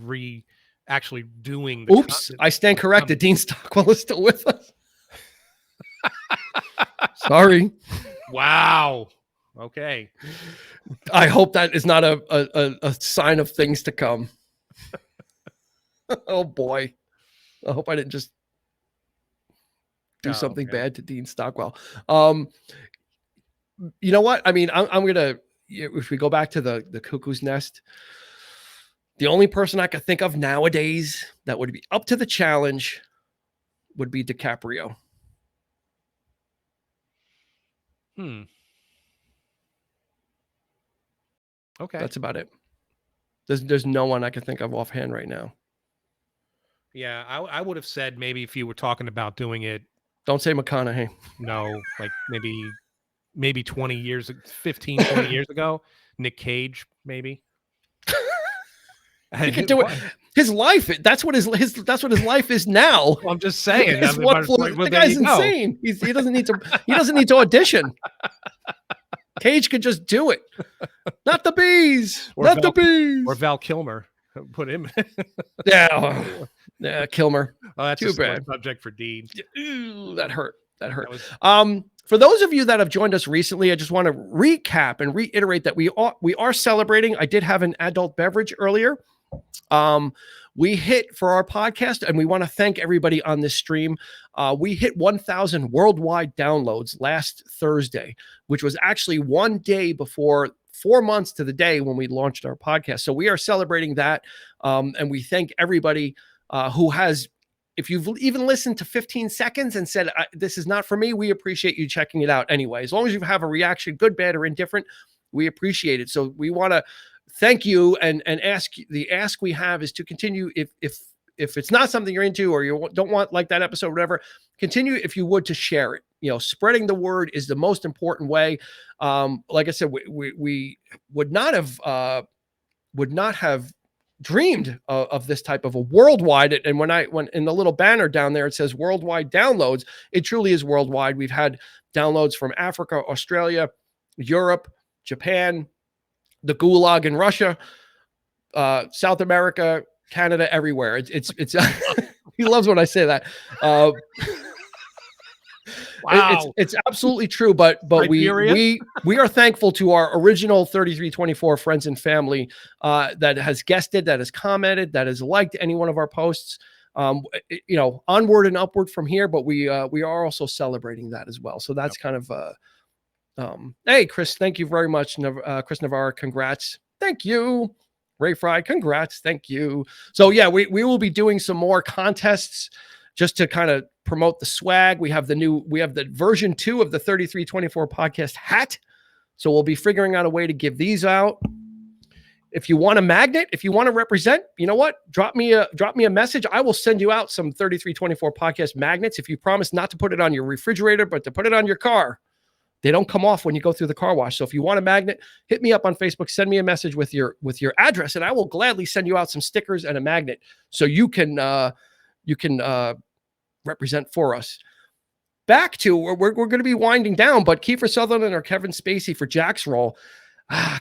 actually doing. Oops, I stand corrected. Dean Stockwell is still with us. Sorry. Wow. Okay. I hope that is not a sign of things to come. Oh boy. I hope I didn't just do something bad to Dean Stockwell. You know what? I mean, I'm gonna, if we go back to the Cuckoo's Nest, the only person I could think of nowadays that would be up to the challenge would be DiCaprio. Okay. That's about it. There's no one I can think of offhand right now. Yeah, I would have said maybe if you were talking about doing it. Don't say McConaughey. No, like maybe 20 years, 15, 20 years ago, Nick Cage, maybe. He could do it. His life. That's what his life is now. Well, I'm just saying. The guy's insane. He doesn't need to audition. Cage could just do it. Not the bees. The bees. Or Val Kilmer. Put him. Yeah, Kilmer. Oh, that's too a bad. subject for Dean. That hurt. for those of you that have joined us recently, I just want to recap and reiterate that we are celebrating. I did have an adult beverage earlier. We hit for our podcast, and we want to thank everybody on this stream. We hit 1,000 worldwide downloads last Thursday, which was actually one day before 4 months to the day when we launched our podcast. So we are celebrating that. And we thank everybody who has, if you've even listened to 15 seconds and said, this is not for me, we appreciate you checking it out anyway. As long as you have a reaction, good, bad, or indifferent, we appreciate it. So we want to thank you and ask. The ask we have is to continue. If it's not something you're into, or you don't want like that episode, whatever, continue, if you would, to share it. Spreading the word is the most important way. Like I said, we would not have dreamed of this type of a worldwide. And when in the little banner down there, it says worldwide downloads, it truly is worldwide. We've had downloads from Africa, Australia, Europe, Japan, the Gulag in Russia, South America, Canada, everywhere. It's he loves when I say that. Wow. It's absolutely true, but we are thankful to our original 3324 friends and family that has guested, that has commented, that has liked any one of our posts. Onward and upward from here, but we are also celebrating that as well. So that's kind of hey, Chris, thank you very much. Chris Navarre, congrats. Thank you. Ray Fry, congrats. Thank you. So yeah, we will be doing some more contests just to kind of promote the swag. We have the version 2 of the 3324 podcast hat. So we'll be figuring out a way to give these out. If you want a magnet, if you want to represent, you know what? Drop me a message. I will send you out some 3324 podcast magnets. If you promise not to put it on your refrigerator, but to put it on your car. They don't come off when you go through the car wash. So if you want a magnet, hit me up on Facebook, send me a message with your address, and I will gladly send you out some stickers and a magnet so you can represent for us. Back to, we're going to be winding down, but Kiefer Sutherland or Kevin Spacey for Jack's role.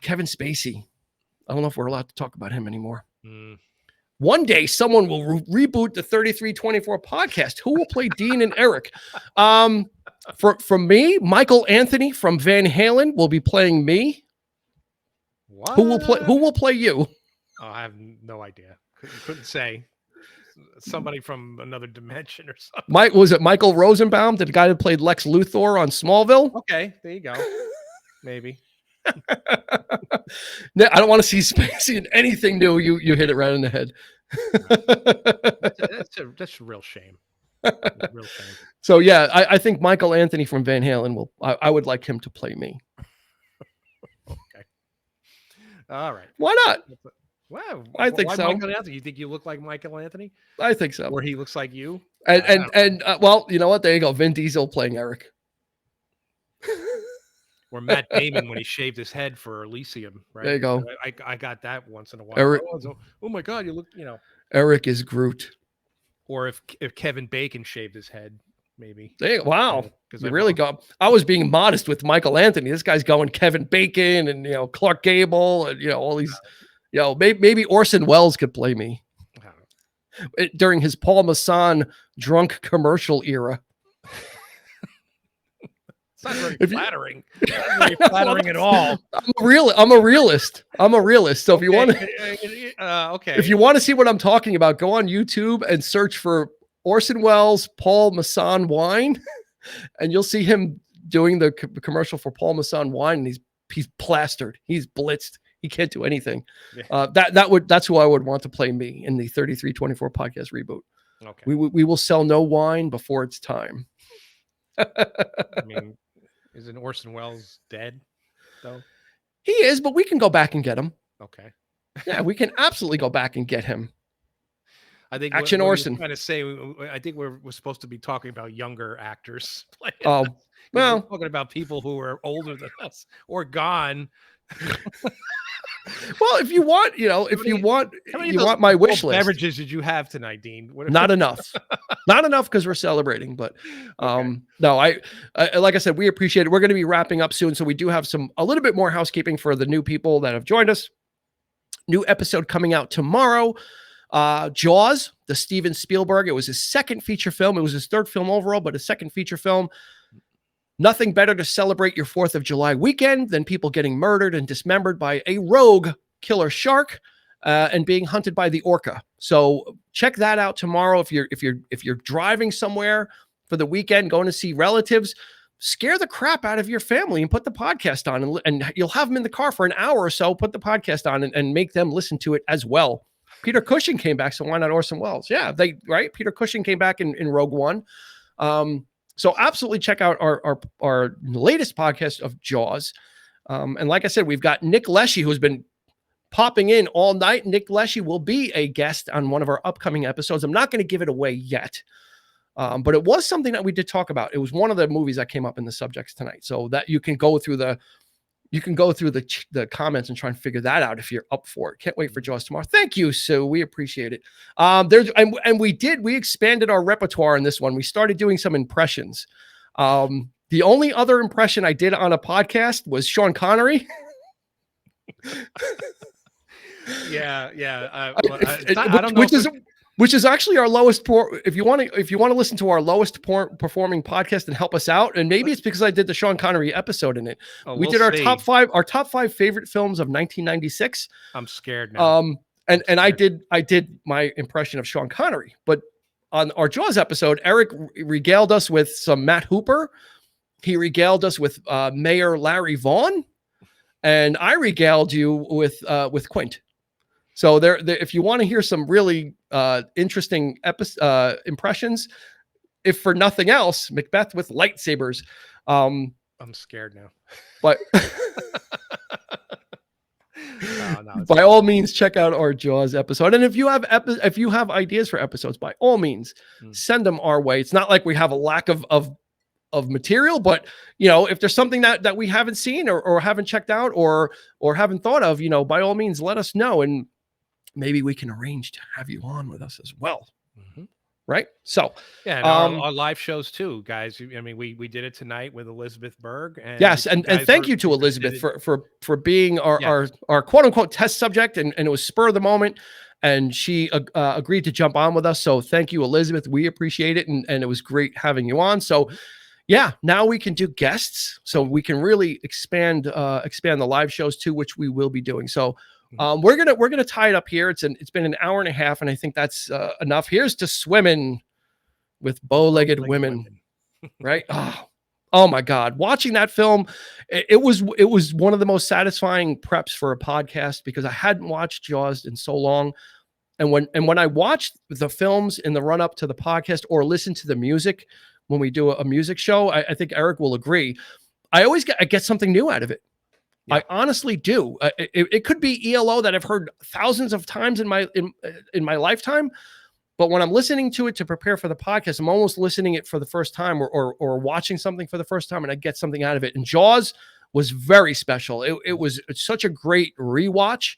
Kevin Spacey. I don't know if we're allowed to talk about him anymore. One day, someone will reboot the 3324 podcast. Who will play Dean and Eric? From me, Michael Anthony from Van Halen will be playing me. What? Who will play you? Oh, I have no idea. Couldn't say. Somebody from another dimension or something. Was it Michael Rosenbaum, the guy that played Lex Luthor on Smallville? Okay, there you go. Maybe. No, I don't want to see Spacey in anything new. You hit it right in the head. That's a real shame. Real shame. So yeah, I think Michael Anthony from Van Halen will. I would like him to play me. Okay. All right. Why not? Wow. I think so. Michael Anthony? You think you look like Michael Anthony? I think so. Or he looks like you? And well, you know what? There you go. Vin Diesel playing Eric. Or Matt Damon when he shaved his head for Elysium, right? There you go. I got that once in a while. Eric, oh my God, you look, Eric is Groot. Or if Kevin Bacon shaved his head, maybe. There you go. Wow. You really go. I was being modest with Michael Anthony. This guy's going Kevin Bacon and Clark Gable and all these. Maybe Orson Welles could play me during his Paul Masson drunk commercial era. It's not very flattering. It's not very flattering at all. I'm a realist. So if you want to, if you want to see what I'm talking about, go on YouTube and search for Orson Welles Paul Masson wine, and you'll see him doing the commercial for Paul Masson wine, and he's plastered. He's blitzed. He can't do anything. That's who I would want to play me in the 3324 podcast reboot. Okay. We will sell no wine before it's time. I mean, isn't Orson Welles dead though? He is, but we can go back and get him. Okay. Yeah, we can absolutely go back and get him. I think Action Orson. Trying to say, I think we're supposed to be talking about younger actors. Oh, well, we're talking about people who are older than us or gone. Well, if you want, you want my wish list. Beverages did you have tonight, Dean? Not enough. Not enough because we're celebrating. But no, I like I said, we appreciate it. We're going to be wrapping up soon, so we do have a little bit more housekeeping for the new people that have joined us. New episode coming out tomorrow. Jaws, the Steven Spielberg. It was his second feature film. It was his third film overall, but his second feature film. Nothing better to celebrate your 4th of July weekend than people getting murdered and dismembered by a rogue killer shark and being hunted by the orca. So check that out tomorrow. If you're driving somewhere for the weekend, going to see relatives, scare the crap out of your family and put the podcast on, and you'll have them in the car for an hour or so. Put the podcast on and make them listen to it as well. Peter Cushing came back, so why not Orson Welles? Yeah, right. Peter Cushing came back in Rogue One. So absolutely check out our latest podcast of Jaws. And like I said, we've got Nick Leshy, who's been popping in all night. Nick Leshy will be a guest on one of our upcoming episodes. I'm not going to give it away yet, but it was something that we did talk about. It was one of the movies that came up in the subjects tonight, so that you can go through the comments and try and figure that out if you're up for it. Can't wait for Jaws tomorrow. Thank you, Sue. We appreciate it. We expanded our repertoire in this one. We started doing some impressions. The only other impression I did on a podcast was Sean Connery. Yeah. I don't know, which is actually our lowest. If you want to listen to our lowest performing podcast and help us out, and maybe it's because I did the Sean Connery episode in it. We did our top five favorite films of 1996. I'm scared now. And I did my impression of Sean Connery, but on our Jaws episode, Eric regaled us with some Matt Hooper. He regaled us with Mayor Larry Vaughn, and I regaled you with Quint. So there, if you want to hear some really interesting impressions, if for nothing else, Macbeth with lightsabers. I'm scared now. But by all means, check out our Jaws episode. And if you have ideas for episodes, by all means, send them our way. It's not like we have a lack of material, but if there's something that we haven't seen or haven't checked out or haven't thought of, by all means, let us know, and maybe we can arrange to have you on with us as well. Mm-hmm. Right. So yeah, and our live shows too, guys. I mean, we did it tonight with Elizabeth Berg. And yes, and thank you to Elizabeth for being our quote unquote test subject, and it was spur of the moment, and she agreed to jump on with us. So thank you, Elizabeth. We appreciate it, and it was great having you on. So yeah, now we can do guests, so we can really expand the live shows too, which we will be doing. So we're gonna tie it up here. It's been an hour and a half, and I think that's enough. Here's to swimming with bow-legged women. Right? Oh my God! Watching that film, it was one of the most satisfying preps for a podcast, because I hadn't watched Jaws in so long, and when I watched the films in the run up to the podcast or listen to the music when we do a music show, I think Eric will agree. I always get something new out of it. Yeah. I honestly do. It could be ELO that I've heard thousands of times in my lifetime, but when I'm listening to it to prepare for the podcast, I'm almost listening it for the first time or watching something for the first time, and I get something out of it. And Jaws was very special. It's such a great rewatch,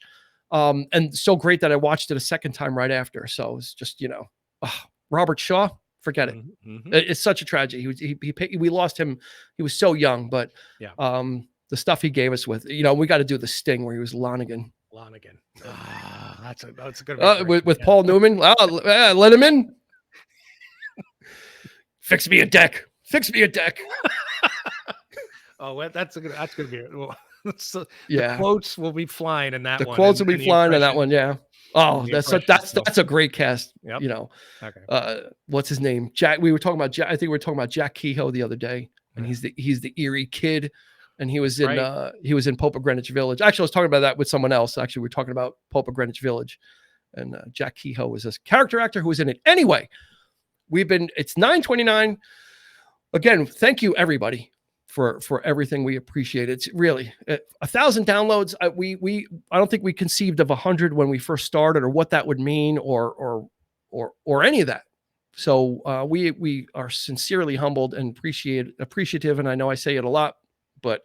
and so great that I watched it a second time right after. So it's just Robert Shaw. Forget it. Mm-hmm. It's such a tragedy. We lost him. He was so young, but the stuff he gave us with, we got to do the Sting where he was Lonigan. That's a good one. With Paul Newman. Let him in. Fix me a deck. Oh, that's going to be it. Well, so the quotes will be flying in that one. The quotes will be flying in that one. Yeah. Oh, that's a great cast. Yep. Okay. What's his name? Jack. We were talking about Jack. I think we were talking about Jack Kehoe the other day, and he's the Erie Kid, and he was in Pope of Greenwich Village. Actually, I was talking about that with someone else. Actually, we were talking about Pope of Greenwich Village, and Jack Kehoe was this character actor who was in it. Anyway, it's 9:29. Again, thank you everybody for everything. We appreciate it. It's really 1,000 downloads. I don't think we conceived of 100 when we first started, or what that would mean, or any of that. So we are sincerely humbled and appreciative. And I know I say it a lot, but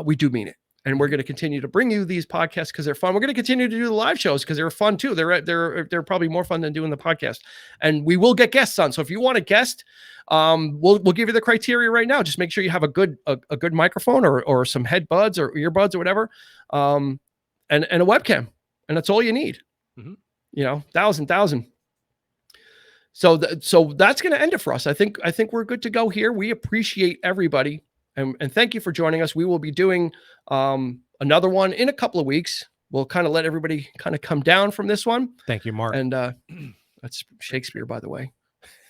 we do mean it. And we're going to continue to bring you these podcasts because they're fun. We're going to continue to do the live shows because they're fun too. They're probably more fun than doing the podcast. And we will get guests on. So if you want a guest, we'll give you the criteria right now. Just make sure you have a good microphone or some headbuds or earbuds or whatever, and a webcam, and that's all you need. Mm-hmm. 1,000. So that's going to end it for us. I think we're good to go here. We appreciate everybody. And thank you for joining us. We will be doing another one in a couple of weeks. We'll kind of let everybody kind of come down from this one. Thank you, Mark. And that's Shakespeare, by the way,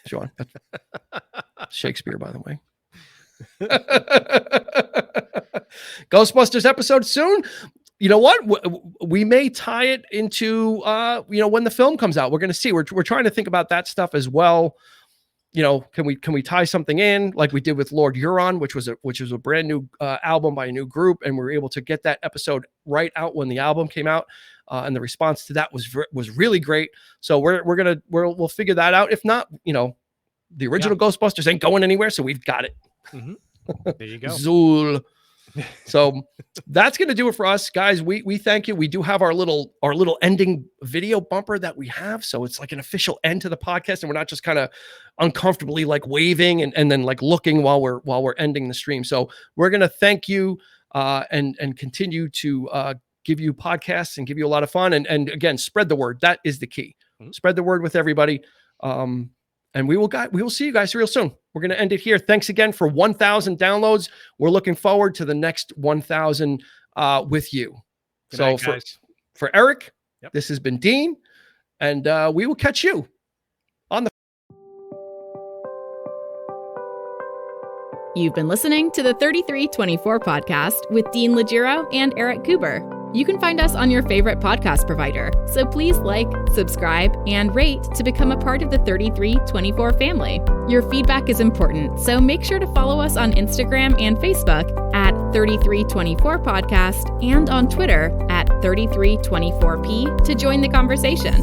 Sean. That's Shakespeare, by the way. Ghostbusters episode soon. You know what? We may tie it into when the film comes out. We're going to see. We're trying to think about that stuff as well. Can we tie something in like we did with Lord Huron, which was a brand new album by a new group, and we were able to get that episode right out when the album came out, and the response to that was really great. So we'll figure that out. If not, the original Ghostbusters ain't going anywhere, so we've got it. Mm-hmm. There you go. Zool. So that's going to do it for us, guys. We thank you. We do have our little ending video bumper that we have. So it's like an official end to the podcast, and we're not just kind of uncomfortably like waving and then like looking while we're ending the stream. So we're going to thank you and continue to give you podcasts and give you a lot of fun. And again, spread the word. That is the key. Mm-hmm. Spread the word with everybody. And we will see you guys real soon. We're going to end it here. Thanks again for 1,000 downloads. We're looking forward to the next 1,000 with you. Good night, guys. For Eric, This has been Dean, and we will catch you on the. You've been listening to the 3324 podcast with Dean Legiro and Eric Kuber. You can find us on your favorite podcast provider, so please like, subscribe, and rate to become a part of the 3324 family. Your feedback is important, so make sure to follow us on Instagram and Facebook at 3324 podcast and on Twitter at 3324p to join the conversation.